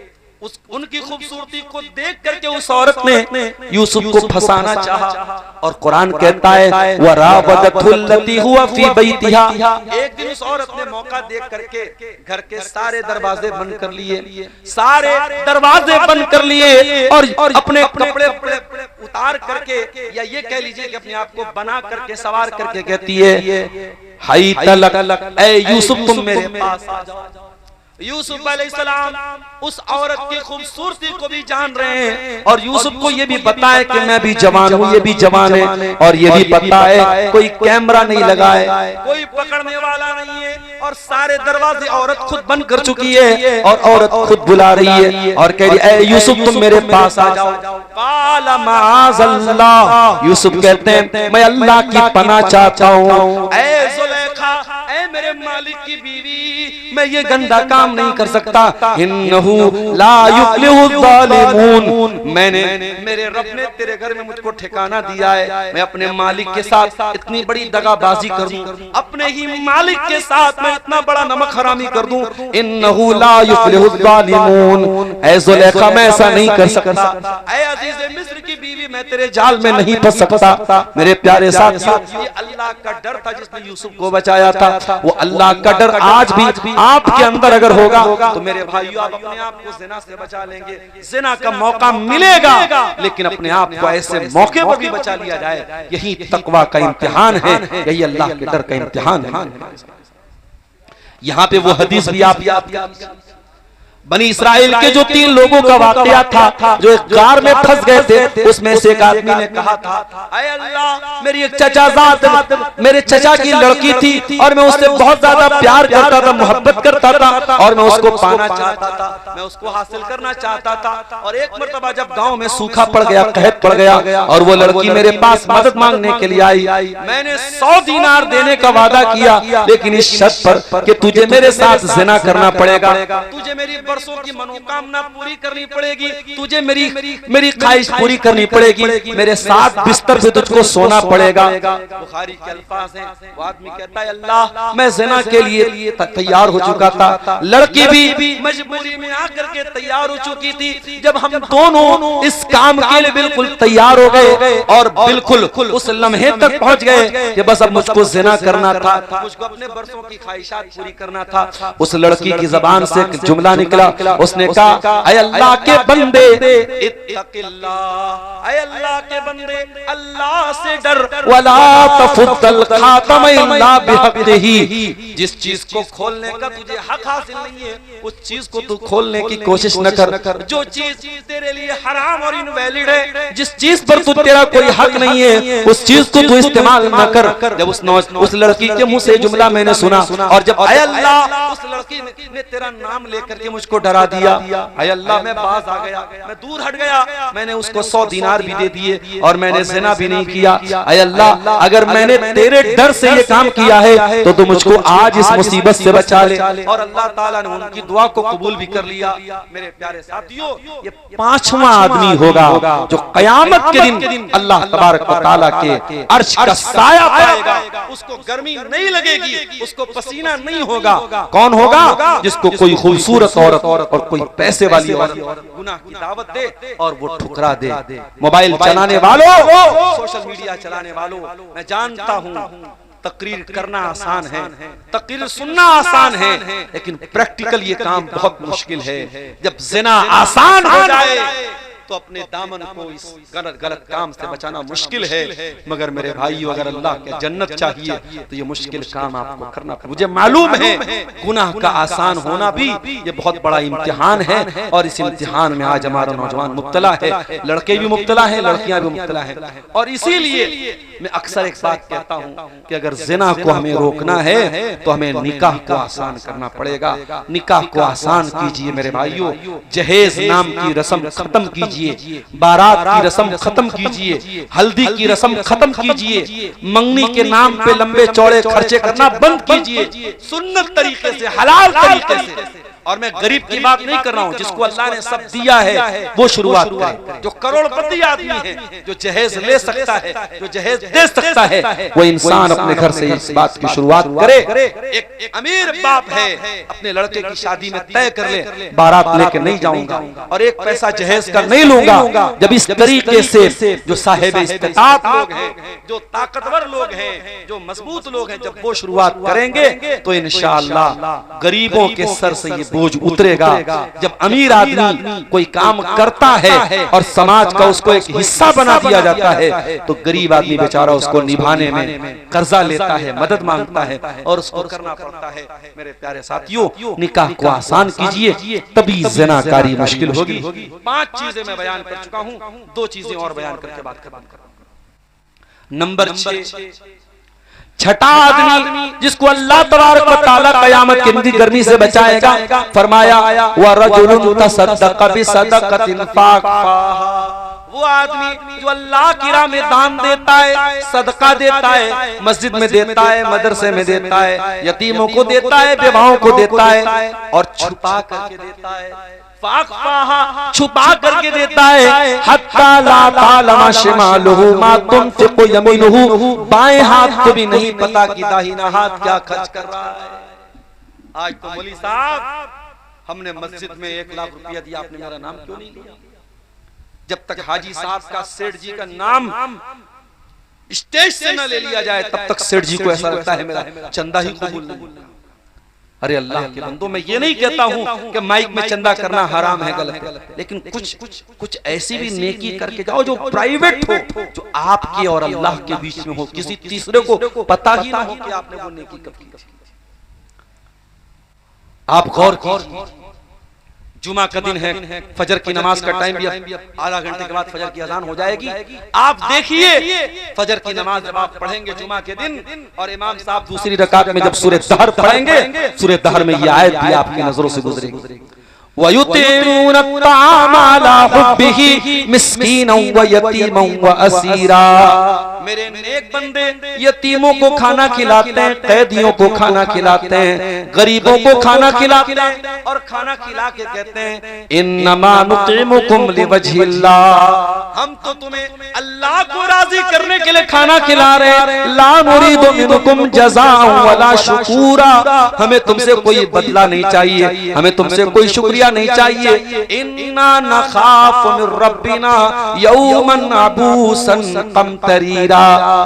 उनकी खूबसूरती को देख करके उस औरत ने यूसुफ को फंसाना चाहा। और कुरान कहता है वरावदतुल्लती हुआ फी बैतिहा, एक दिन उस औरत ने मौका देख करके घर के सारे दरवाजे बंद कर लिए, सारे दरवाजे बंद कर लिए और अपने कपड़े उतार करके, या ये कह लीजिए कि अपने आप को बना करके, सवार करके कहती है हाय तलक, ऐ यूसुफ तुम मेरे पास आ जाओ। यूसुफ अलैहिस्सलाम उस औरत की खूबसूरती को भी जान रहे हैं और यूसुफ को ये भी पता है कि मैं भी जवान हूँ, ये भी जवान है, और ये भी पता है कोई कैमरा नहीं लगा है, कोई पकड़ने वाला नहीं है, और सारे दरवाजे औरत खुद बंद कर चुकी है और औरत खुद बुला रही है और कह रही है ऐ यूसुफ तुम मेरे पास आ जाओ। काला माअज़ल्लाह, यूसुफ कहते हैं मैं अल्लाह की पनाह चाहता हूँ। ऐ ज़ुलेखा, ऐ मेरे मालिक की बीवी, मैं ये गंदा काम नहीं कर सकता। इन्नहु ला युफ्लिहु ज़ालिमून, मैंने, मेरे रब ने तेरे घर में मुझको ठिकाना दिया है, मैं अपने मालिक के साथ इतनी बड़ी दगाबाजी कर दूं, अपने ही मालिक के साथ मैं इतना बड़ा नमक हरामी कर दूं। इन्नहु ला युफ्लिहु ज़ालिमून, ऐ ज़ुलेखा मैं ऐसा नहीं कर सकता। ऐ अज़ीज़े मिस्र की बीवी, मैं तेरे जाल में नहीं फंस सकता। मेरे प्यारे साथियों, ये अल्लाह का डर था जिसने यूसुफ को बचाया था। वो अल्लाह का डर आज भी आपके अंदर अगर होगा तो मेरे भाइयों आप अपने आप को जिना से बचा लेंगे। जिना का मौका मिलेगा लेकिन अपने आप को ऐसे मौके पर भी बचा लिया जाए। यही तकवा का इम्तिहान है, यही अल्लाह के डर का इम्तिहान है। यहाँ पे वो हदीस भी आप याद कीजिए, बनी इस्राइल के जो 3 लोगों का वाकया था जो एक कार में फंस गए थे, उसमें से एक आदमी ने कहा था, ऐ अल्लाह मेरी एक चचाजाद मेरे चचा की लड़की थी और मैं उससे बहुत ज्यादा प्यार करता था, मोहब्बत करता था और मैं उसको पाना चाहता था, मैं उसको हासिल करना चाहता था। और एक मर्तबा जब गांव में सूखा पड़ गया, कहत पड़ गया और वो लड़की मेरे पास मदद मांगने के लिए आई, मैंने 100 दीनार देने का वादा किया लेकिन इस शर्त पर कि तुझे मेरे साथ जिना करना पड़ेगा, तुझे मेरी वर्षों की मनोकामना पूरी करनी पड़ेगी, तुझे मेरी ख्वाहिश पूरी करनी पड़ेगी, मेरे साथ बिस्तर पे तुझको सोना पड़ेगा। बुखारी के अल्फाज हैं, वो आदमी कहता है अल्लाह मैं जिना के लिए तैयार हो चुका था, लड़की भी मजबूरी में आकर के तैयार हो चुकी थी। जब हम दोनों इस काम के लिए बिल्कुल तैयार हो गए और बिल्कुल उस लम्हे तक पहुंच गए कि बस अब मुझको जिना करना था, मुझको अपने वर्षों की ख्वाहिशात पूरी करना था, उस लड़की की ज़बान से एक जुमला निकला, उसने कहा ऐ अल्लाह के बंदे इत्तक़िल्लाह, ऐ अल्लाह के बंदे अल्लाह से डर, वला तफुद्दल खातम इल्ला बिहक़्क़िही, जिस चीज को खोलने का तुझे हक हासिल नहीं है उस चीज को तू खोलने की कोशिश न कर। जो चीज तेरे लिए हराम और इनवैलिड है, जिस चीज पर तू तेरा कोई हक नहीं है उस चीज को तू इस्तेमाल न कर। जब उस लड़की के मुंह से जुमला मैंने सुना और जब ऐ अल्लाह उस लड़की ने तेरा नाम लेकर के मुझको डरा दिया, ऐ अल्लाह मैं बाज आ गया, मैं दूर हट गया, मैंने उसको 100 दीनार भी दे दिए और मैंने ज़िना भी नहीं किया। ऐ अल्लाह अगर मैंने तेरे डर से ये काम किया है तो तू मुझको आज इस मुसीबत से बचा ले। और अल्लाह ताला ने उनकी दुआ को कबूल भी कर लिया। मेरे प्यारे साथियों, ये 5वां आदमी होगा जो क़यामत के दिन अल्लाह तबारक व तआला के अर्श का साया पाएगा, उसको गर्मी नहीं लगेगी, उसको पसीना नहीं होगा। कौन होगा? जिसको कोई खूबसूरत औरत और कोई पैसे वाली औरत गुनाह की दावत दे और वो ठुकरा दे। मोबाइल चलाने वालों, सोशल मीडिया चलाने वालों, मैं जानता हूँ तकरीर करना आसान है, तकरीर सुनना आसान है, लेकिन प्रैक्टिकल ये काम बहुत मुश्किल है। जब ज़िना आसान हो जाए तो अपने दामन को इस गलत काम से बचाना मुश्किल है। मगर मेरे भाइयों, अगर अल्लाह के जन्नत चाहिए तो ये मुश्किल काम आपको करना पड़ेगा। मुझे मालूम है गुनाह का आसान होना भी ये बहुत बड़ा इम्तिहान है और इस इम्तिहान में आज हमारा नौजवान मुब्तला है, लड़के भी मुब्तला है, लड़कियां भी मुब्तला है। और इसीलिए मैं अक्सर एक बात कहता हूँ कि अगर ज़िना को हमें रोकना है तो हमें निकाह को आसान करना पड़ेगा। निकाह को आसान कीजिए मेरे भाइयों, जहेज नाम की रस्म खत्म कीजिए, बारात की रस्म खत्म कीजिए, हल्दी की रस्म खत्म कीजिए, मंगनी के नाम पे लंबे चौड़े खर्चे करना बंद कीजिए, सुन्नत तरीके से, हलाल तरीके से। और मैं गरीब की बात नहीं कर रहा हूँ, जिसको अल्लाह ने सब दिया है वो शुरुआत करे। जो करोड़पति आदमी है, जो जहेज ले सकता है, जो जहेज दे सकता है, वो इंसान अपने घर से इस बात की शुरुआत करे। एक अमीर बाप है, अपने लड़के की शादी में तय कर ले बारात लेके नहीं जाऊंगा और एक पैसा जहेज का नहीं लूंगा। जब इस तरीके से जो साहिब इस्तिताअत लोग हैं, जो ताकतवर लोग हैं, जो मजबूत लोग हैं, जब वो शुरुआत करेंगे तो इंशाअल्लाह गरीबों के सर से ये बोझ उतरेगा। जब अमीर आदमी कोई काम करता है और समाज का उसको एक हिस्सा बना दिया जाता है तो गरीब आदमी बेचारा उसको निभाने में कर्जा लेता है, मदद मांगता है और उसको करना पड़ता है। मेरे प्यारे साथियों, निकाह को आसान कीजिए, तभी ज़िनाकारी मुश्किल होगी। 5 चीजें मैं बयान कर चुका हूं, 2 चीजें और बयान करके बात करूंगा। नंबर 6, छठा आदमी जिसको अल्लाह तबारक व तआला क़यामत के दिन गर्मी से बचाएगा, फरमाया व रजुलुन तसद्दक़ बिसदक़तिन फ़ाक़फ़ाहा, वो आदमी जो अल्लाह की राह में दान देता है, सदका देता है, मस्जिद में देता है, मदरसे में देता है, यतीमों को देता है, बेवाओं को देता है और छुपा करके देता है। छुपा करके देता है, हत्ता ला तालमा शिमालुहु मा तुनफिकु यमीनुहु, बाएं हाथ को भी नहीं पता कि दाहिना हाथ क्या खर्च कर रहा है। आज तो मौलवी साहब, हमने मस्जिद में 1 लाख रुपया दिया, आपने मेरा नाम क्यों नहीं लिया? जब तक हाजी साहब का, सेठ जी का नाम स्टेज से न ले लिया जाए तब तक सेठ जी को ऐसा लगता है मेरा चंदा ही कबूल नहीं। अरे अल्लाह के बंदो, मैं ये नहीं कहता हूं कि माइक में चंदा करना हराम है, गलत है, लेकिन कुछ ऐसी भी नेकी करके जाओ जो प्राइवेट हो, जो आपके और अल्लाह के बीच में हो, किसी तीसरे को पता ही ना हो कि आपने वो नेकी कब की। आप गौर कीजिए, जुमा का दिन है, फजर की नमाज का टाइम भी आधा घंटे के बाद फजर की अजान हो जाएगी। आप देखिए फजर की नमाज जब आप पढ़ेंगे जुमा के दिन और इमाम साहब दूसरी रकात में जब सूरह दहर पढ़ेंगे, सूरह दहर में ये आयत भी आपकी नजरों से गुजरेगी, वयुतीऊन अत्ताम अला हुब्बिही मिस्कीनन व यतीमन व असीरा। मेरे नेक बंदे यतीमों को खाना खिलाते हैं, कैदियों को खाना खिलाते हैं, गरीबों को खाना खिलाते हैं और खाना खिला के कहते हैं इन्नमा नुतिमुकुम लिवजहिल्लाह, हम तो तुम्हें अल्लाह को राजी करने के लिए खाना खिला रहे हैं, ला नुरीदु मिनकुम जज़ाअन वला शुकूरा, हमें तुमसे कोई बदला नहीं चाहिए, हमें तुमसे कोई शुक्रिया नहीं चाहिए। इन्ना नखाफु मिन रब्बिना यौमन अबूसन कमतरीरा,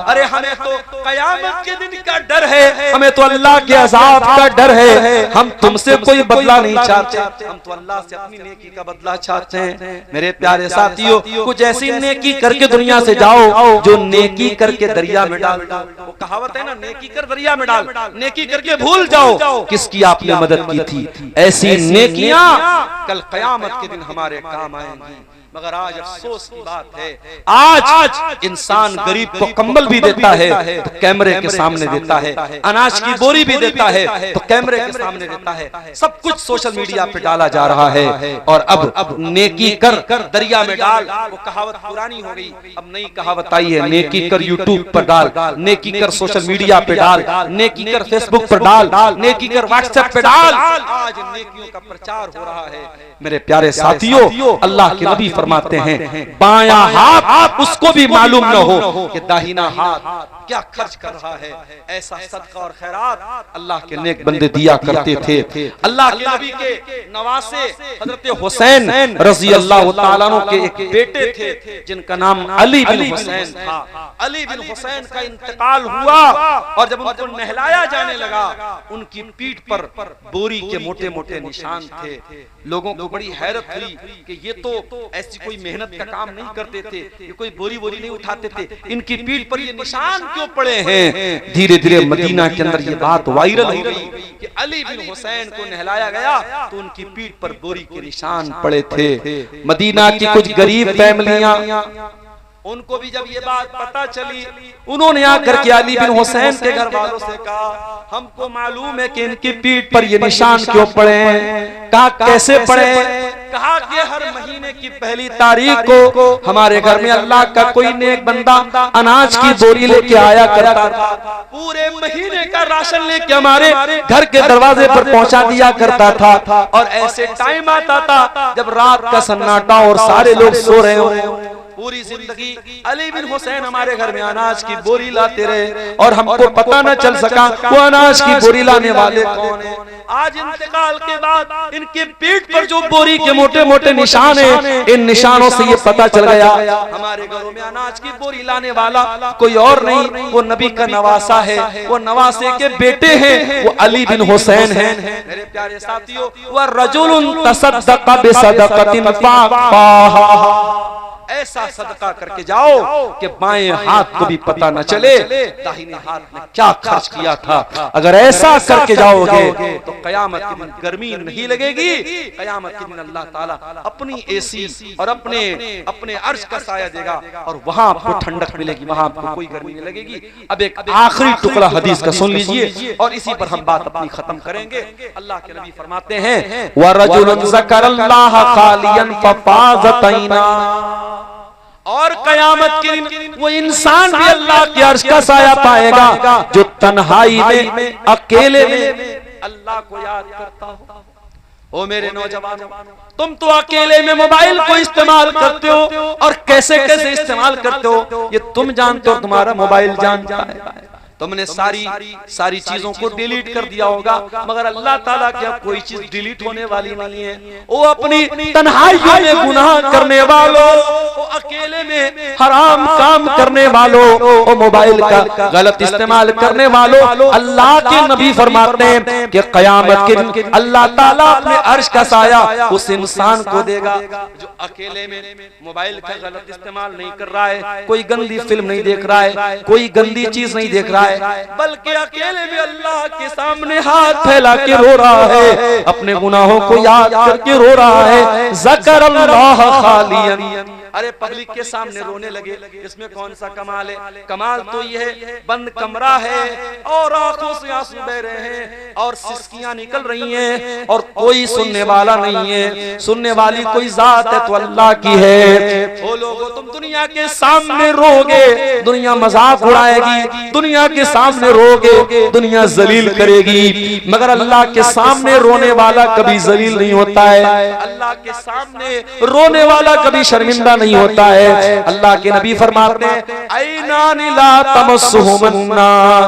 अरे हमें तो कयामत के दिन का डर है, हमें तो अल्लाह के अज़ाब का डर है, हम तुमसे कोई बदला नहीं चाहते, हम तो अल्लाह से अपनी नेकी का बदला चाहते हैं। मेरे प्यारे साथियों, कुछ ऐसी नेकी करके दुनिया से जाओ जो नेकी करके दरिया में डाल दो। वो कहावत है ना, नेकी कर दरिया में डाल, नेकी करके भूल जाओ किसकी आपने मदद की थी। ऐसी नेकियां कल कयामत के दिन हमारे काम आएंगी। मगर आज अफसोस की बात है, आज इंसान गरीब को कंबल भी देता है तो कैमरे के सामने देता है, अनाज की बोरी भी देता है तो कैमरे के सामने देता है, सब कुछ सोशल मीडिया पे डाला जा रहा है। और अब नेकी कर दरिया में डाल, वो कहावत पुरानी हो गई, अब नई कहावत आई है, नेकी कर यूट्यूब पर डाल, नेकी कर सोशल मीडिया पे डाल, नेकी कर फेसबुक पर डाल, नेकी कर व्हाट्सएप पे डाल। आज नेकियों का प्रचार हो रहा है। मेरे प्यारे साथियों, अल्लाह के नबी फरमाते हैं बायां हाथ उसको भी मालूम न हो कि दाहिना हाथ क्या खर्च कर रहा है। ऐसा सदका और खैरात अल्लाह के नेक बंदे दिया करते थे। अल्लाह के नबी के नवासे हजरत हुसैन रजी अल्लाह तआला अन्हु के एक बेटे थे जिनका नाम अली बिन हुसैन था। अली बिन हुसैन का इंतकाल हुआ और जब उनको नहलाया जाने लगा, उनकी पीठ पर बोरी के मोटे मोटे निशान थे। लोगों को बड़ी हैरत हुई कि ये तो ऐसी कोई मेहनत का काम नहीं करते थे, ये कोई बोरी बोरी नहीं उठाते थे, इनकी पीठ पर ये निशान क्यों पड़े हैं। धीरे धीरे मदीना के अंदर ये बात वायरल हो गई कि अली बिन हुसैन को नहलाया गया तो उनकी पीठ पर बोरी के निशान पड़े थे। मदीना की कुछ गरीब फैमिलियां, उनको भी जब ये बात पता चली, उन्होंने आकर के अली बिन हुसैन के घर वालों से कहा हमको मालूम है कि इनकी पीठ पर ये निशान क्यों पड़े हैं। कहा कैसे पड़े? कहा कि हर महीने की पहली तारीख को हमारे घर में अल्लाह का कोई नेक बंदा अनाज की बोरी लेके आया करता था, पूरे महीने का राशन लेके हमारे घर के दरवाजे पर पहुंचा दिया करता था। और ऐसे टाइम आता था जब रात का सन्नाटा और सारे लोग सो रहे हो, पूरी जिंदगी अली बिन हुसैन हमारे घर में अनाज की बोरी लाते रहे और हमको पता न चल सका वो अनाज की बोरी लाने वाले कौन है। आज इंतकाल के बाद इनके पीठ पर जो बोरी के मोटे मोटे निशान हैं, इन निशानों से ये पता चल गया हमारे घरों में अनाज की बोरी लाने वाला कोई और नहीं, वो नबी का नवासा है, वो नवासे के बेटे हैं, वो अली बिन हुसैन हैं। मेरे प्यारे साथियों, वह रजुलुन तसद्दक़ बिसदक़तिन फ़अख़फ़ाहा, ऐसा सदका करके जाओ कि बाएं हाथ को भी पता न चले दाहिने हाथ में क्या खर्च किया था। अगर ऐसा करके जाओगे तो कयामत के दिन गर्मी नहीं लगेगी, कयामत के दिन अल्लाह ताला अपनी एसी और अपने अर्श का साया देगा और वहां आपको ठंडक मिलेगी, वहां आपको कोई गर्मी नहीं लगेगी। अब एक आखिरी टुकड़ा हदीस का सुन लीजिए और इसी पर हम बात अपनी खत्म करेंगे। अल्लाह के नबी फरमाते हैं वरजुलन ज़करल्लाह खालियन फफाज़त ऐना, और कयामत के दिन वो इंसान भी अल्लाह के अर्श का साया पाएगा जो तन्हाई में अकेले में अल्लाह को याद करता हो। ओ मेरे नौजवानों, तुम तो अकेले में मोबाइल को इस्तेमाल करते हो और कैसे कैसे इस्तेमाल करते हो ये तुम जानते हो, तुम्हारा मोबाइल जानता है। तुमने सारी चीजों को डिलीट कर दिया होगा, मगर अल्लाह ताला क्या कोई चीज डिलीट होने वाली नहीं है। वो अपनी तन्हाइयों में गुनाह करने वालों, वो अकेले में हराम काम करने वालों, वो मोबाइल का गलत इस्तेमाल करने वालों, अल्लाह के नबी फरमाते हैं कि क़यामत के दिन अल्लाह ताला अपने अर्श का साया उस इंसान को देगा जो अकेले में मोबाइल का गलत इस्तेमाल नहीं कर रहा है, कोई गंदी फिल्म नहीं देख रहा है, कोई गंदी चीज नहीं देख रहा है, बल्कि अकेले में अल्लाह के सामने हाथ फैला के रो रहा है, अपने गुनाहों को याद करके रो रहा है। ज़करल्लाह खालियन, अरे पब्लिक के सामने रोने लगे, इसमें कौन सा कमाल है? कमाल तो ये है बंद कमरा है और आंखों से आंसू बह रहे हैं और सिसकियां निकल रही हैं और कोई सुनने वाला नहीं है, सुनने वाली कोई जात है तो अल्लाह की है। ओ लोगों, तुम दुनिया के सामने रोगे, दुनिया मजाक उड़ाएगी, दुनिया के सामने रोगे, दुनिया जलील करेगी, मगर अल्लाह के सामने रोने वाला कभी जलील नहीं होता है, अल्लाह के सामने रोने वाला कभी शर्मिंदा नहीं होता है। अल्लाह के नबी फरमाते हैं ऐनानी ला तमस्सुहुमुन नार,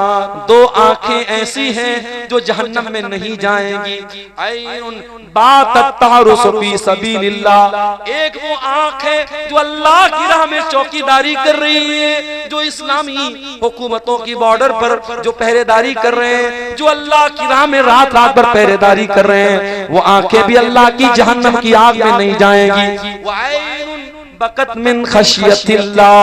दो आंखें ऐसी हैं जो जहन्नम में नहीं जाएंगी। ऐनुन बातत तहरुसु फी सबीलिल्लाह, एक वो आंख है जो अल्लाह की राह में चौकीदारी कर रही है, जो इस्लामी हुकूमतों की बॉर्डर पर जो पहरेदारी कर रहे हैं, जो अल्लाह की राह में रात रात भर पहरेदारी कर रहे हैं, वो आंखें भी अल्लाह की जहन्नम की आग में नहीं जाएंगी। बकत मिन खशियतिल्लाह,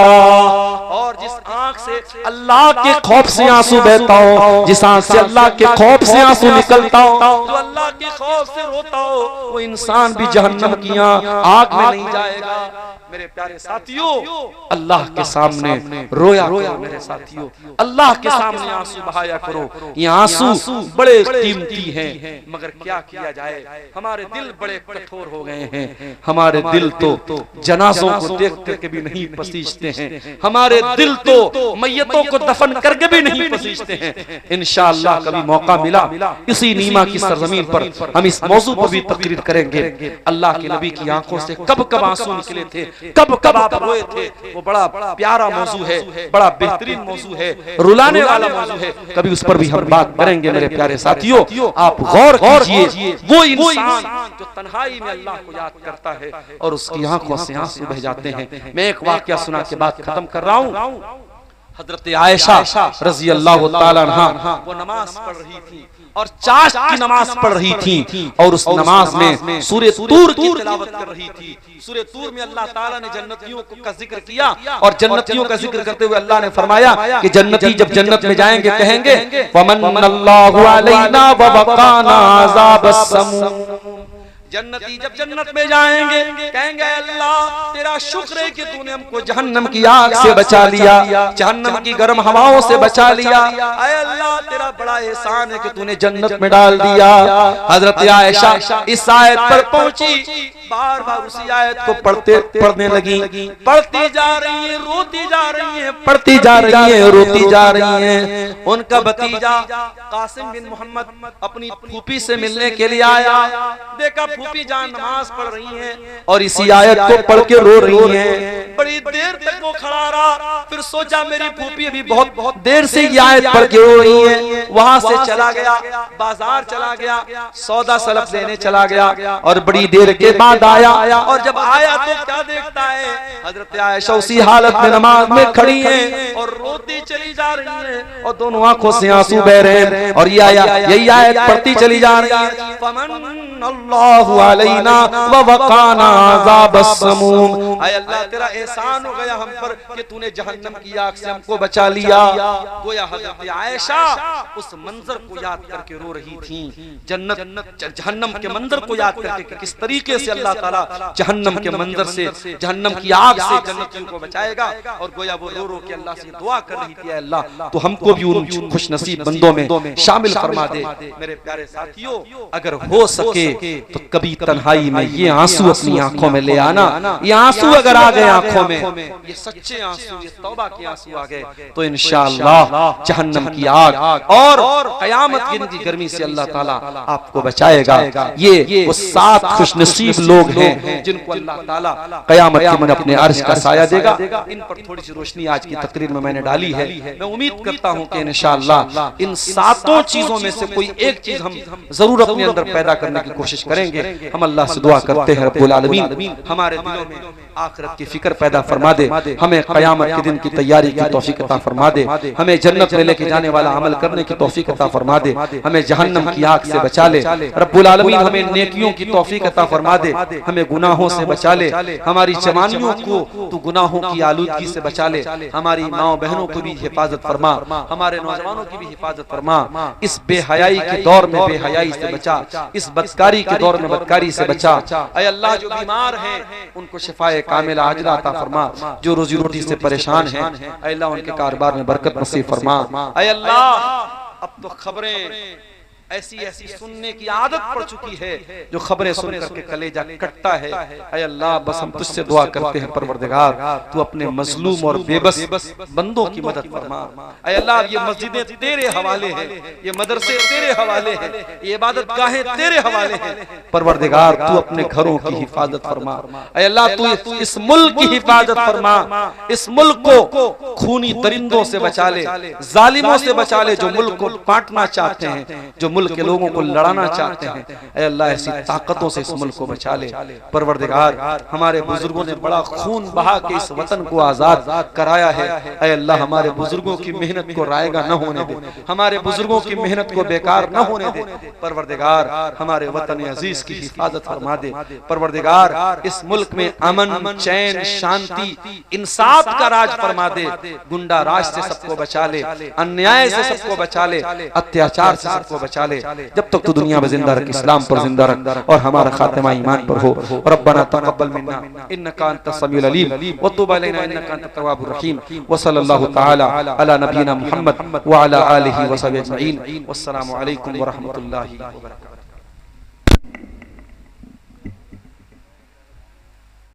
और जिस आंख से अल्लाह के खौफ से आंसू बहता हो, जिस आंख से अल्लाह के खौफ से आंसू निकलता हो, जो अल्लाह के खौफ से रोता हो, वो इंसान भी जहन्नम की आग में नहीं जाएगा। मेरे प्यारे साथियों, अल्लाह के सामने रोया करो मेरे साथियों, अल्लाह के सामने आंसू बहाया करो। ये आंसू बड़े कीमती हैं, मगर क्या किया जाए, हमारे दिल बड़े कठोर हो गए हैं, हमारे दिल तो जनाजों को देख करके भी नहीं पसीजते हैं, हमारे दिल तो मैयतों को दफन करके भी नहीं पसीजते हैं। इंशाअल्लाह कभी मौका मिला इसी नीमा की सरजमीन पर हम इस मौजू पर भी तकरीर करेंगे। अल्लाह के नबी की आंखों से कब कब आंसू निकले थे, कब कब आप रोए थे, वो बड़ा प्यारा मौजू है, बड़ा बेहतरीन मौजू है, रुलाने वाला मौजू है, कभी उस पर भी हम बात करेंगे। मेरे प्यारे साथियों, आप गौर कीजिए, वो इंसान जो तन्हाई में अल्लाह को याद करता है और उसकी आंखों से आंसू बह जाते हैं। मैं एक वाकया सुना के बाद खत्म कर रहा हूँ। हजरत आयशा रजी अल्लाह ताला अन्हा वो नमाज पढ़ रही थी और चाश की नमाज पढ़ रही थी और उस नमाज में सूरे तूर की तिलावत कर रही थी। सूरे तूर में अल्लाह ताला ने जन्नतियों का जिक्र किया और जन्नतियों का जिक्र करते हुए अल्लाह ने फरमाया कि जन्नती जब जन्नत में जाएंगे कहेंगे वमन्नल्लाहु अलैना व वक़ाना अज़ाबस समूम। जन्नती जब जन्नत में जाएंगे कहेंगे अल्लाह तेरा शुक्र है कि तूने हमको जहन्नम की आग से बचा लिया, जहन्नम की गर्म हवाओं से बचा लिया। ऐ अल्लाह तेरा बड़ा एहसान है कि तूने जन्नत में डाल दिया। हजरत आयशा इस आयत पर पहुंची, बार बार उसी आयत को पढ़ने लगी, पढ़ती जा रही है, रोती जा रही है, पढ़ती जा रही है, रोती जा रही है। उनका भतीजा कासिम बिन मोहम्मद अपनी फूफी से मिलने के लिए आया, देखा फूफी जान नमाज पढ़ रही हैं और इसी आयत को पढ़ के रो रही हैं। बड़ी देर तक वो खड़ा रहा, फिर सोचा मेरी फूफी अभी बहुत देर से ये आयत पढ़ के रो रही है। वहां से चला गया, बाजार चला गया, सौदा सलफ लेने चला गया और बड़ी देर के बाद आया और जब आया तो क्या देखता है, हजरत आयशा उसी हालत में नमाज में खड़ी हैं और रोती चली जा रही हैं और दोनों आंखों से आंसू बह रहे हैं और यही आयत पढ़ती चली जा रही है फमन्नल्लाहु अलैना व वक़ाना अज़ाबस समूम। ऐ अल्लाह तेरा एहसान हो गया हम पर कि तूने जहन्नम की आग से हमको बचा लिया। गोया हजरत आयशा उस मंजर को याद करके रो रही थी, जहन्नम के मंजर को याद करके किस तरीके से अल्लाह ताला जहन्नम के मंजर से, जहन्नम की आग से जन्नतियों को बचाएगा। और गोया वो रो रो के अल्लाह से दुआ कर रही थी, अल्लाह तो हमको भी उन खुश नसीब बंदों में शामिल फरमा दे। मेरे प्यारे साथियों, अगर हो सके तो कभी तन्हाई में ये आंसू अपनी आंखों में ले आना। ये आंसू अगर आ गए आंखों में, ये सच्चे आंसू, ये तौबा के आंसू आ गए तो इंशाअल्लाह जहन्नम की आग और कयामत के दिन की गर्मी से अल्लाह ताला आपको बचाएगा। ये वो 7 खुशनसीब लोग हैं जिनको अल्लाह ताला कयामत के दिन अपने अर्श का साया देगा। इन पर थोड़ी सी रोशनी आज की तकरीर में मैंने डाली है। मैं उम्मीद करता हूं कि इंशाअल्लाह इन 7 चीजों में से कोई एक चीज हम जरूर अपने अंदर पैदा करने की कोशिश करेंगे। हम अल्लाह से दुआ करते हैं रब्बुल आलमीन हमारे दिलों में आखिरत की फिक्र पैदा फरमा दे, हमें कयामत के दिन की तैयारी की तौफीक अता फरमा दे, हमें जन्नत में लेके जाने वाला अमल करने की तौफीक अता फरमा दे, हमें जहन्नम की आग से बचा ले रब्बुल आलमीन, हमें नेकियों की तौफीक अता फरमा दे, हमें गुनाहों से बचा ले, हमारी जवानियों को तू गुनाहों की आलूदगी से बचा ले, हमारी माओ बहनों को भी हिफाजत फरमा, हमारे नौजवानों की भी हिफाजत फरमा, इस बेहयाई के दौर में बेहयाई से बचा, इस बदकारी के दौर में बदकारी से बचा। ऐ अल्लाह जो बीमार हैं उनको शिफाए कामिला आजिला अता फरमा, जो रोजी रोटी से परेशान हैं ऐ अल्लाह उनके कारोबार में बरकत नसीब फरमा। ऐ अल्लाह अब तो खबरें ऐसी ऐसी सुनने की आदत पड़ चुकी है जो खबरें सुन करके कलेजा कटता है। ऐ अल्लाह बस हम तुझसे दुआ करते हैं परवरदिगार तू अपने मजलूम और बेबस बंदों की मदद फरमा। ऐ अल्लाह ये मस्जिदें तेरे हवाले हैं, ये मदरसे तेरे हवाले हैं, ये इबादत गाहें तेरे हवाले हैं। परवरदिगार तू अपने घरों की हिफाजत फरमा। ऐ अल्लाह तू इस मुल्क की हिफाजत फरमा, इस मुल्क को खूनी दरिंदों से बचा ले, जालिमों से बचा ले जो मुल्क को बांटना चाहते हैं, जो मुल्क के लोगों को लड़ाना चाहते हैं। ऐ अल्लाह ऐसी ताकतों से इस मुल्क को बचा ले। परवरदिगार हमारे बुजुर्गों ने बड़ा खून बहा के इस वतन को आजाद कराया है। ऐ अल्लाह हमारे बुजुर्गों की मेहनत को रायगा न होने दे, हमारे बुजुर्गों की मेहनत को बेकार न होने दे। परवरदिगार हमारे वतन अजीज की हिफाजत फरमा दे। परवरदिगार इस मुल्क में अमन चैन शांति इंसाफ का राज फरमा दे। गुंडा राज से सबको बचा ले, अन्याय से सबको बचा ले, अत्याचार से सबको बचा ले। जब तक तू दुनिया में जिंदा रख, इस्लाम पर जिंदा रख और हमारा खातिमा ईमान पर हो। रब्बना तक़ब्बल मिन्ना इन्नका अंतस समीउल अलीम व तुब अलैना इन्नका अंतत तव्वाबुर रहीम व सल्लल्लाहु तआला अला नबीना मुहम्मद व अला आलिहि व सहबिहि अजमईन। वस्सलामु अलैकुम व रहमतुल्लाहि व बरकातहू।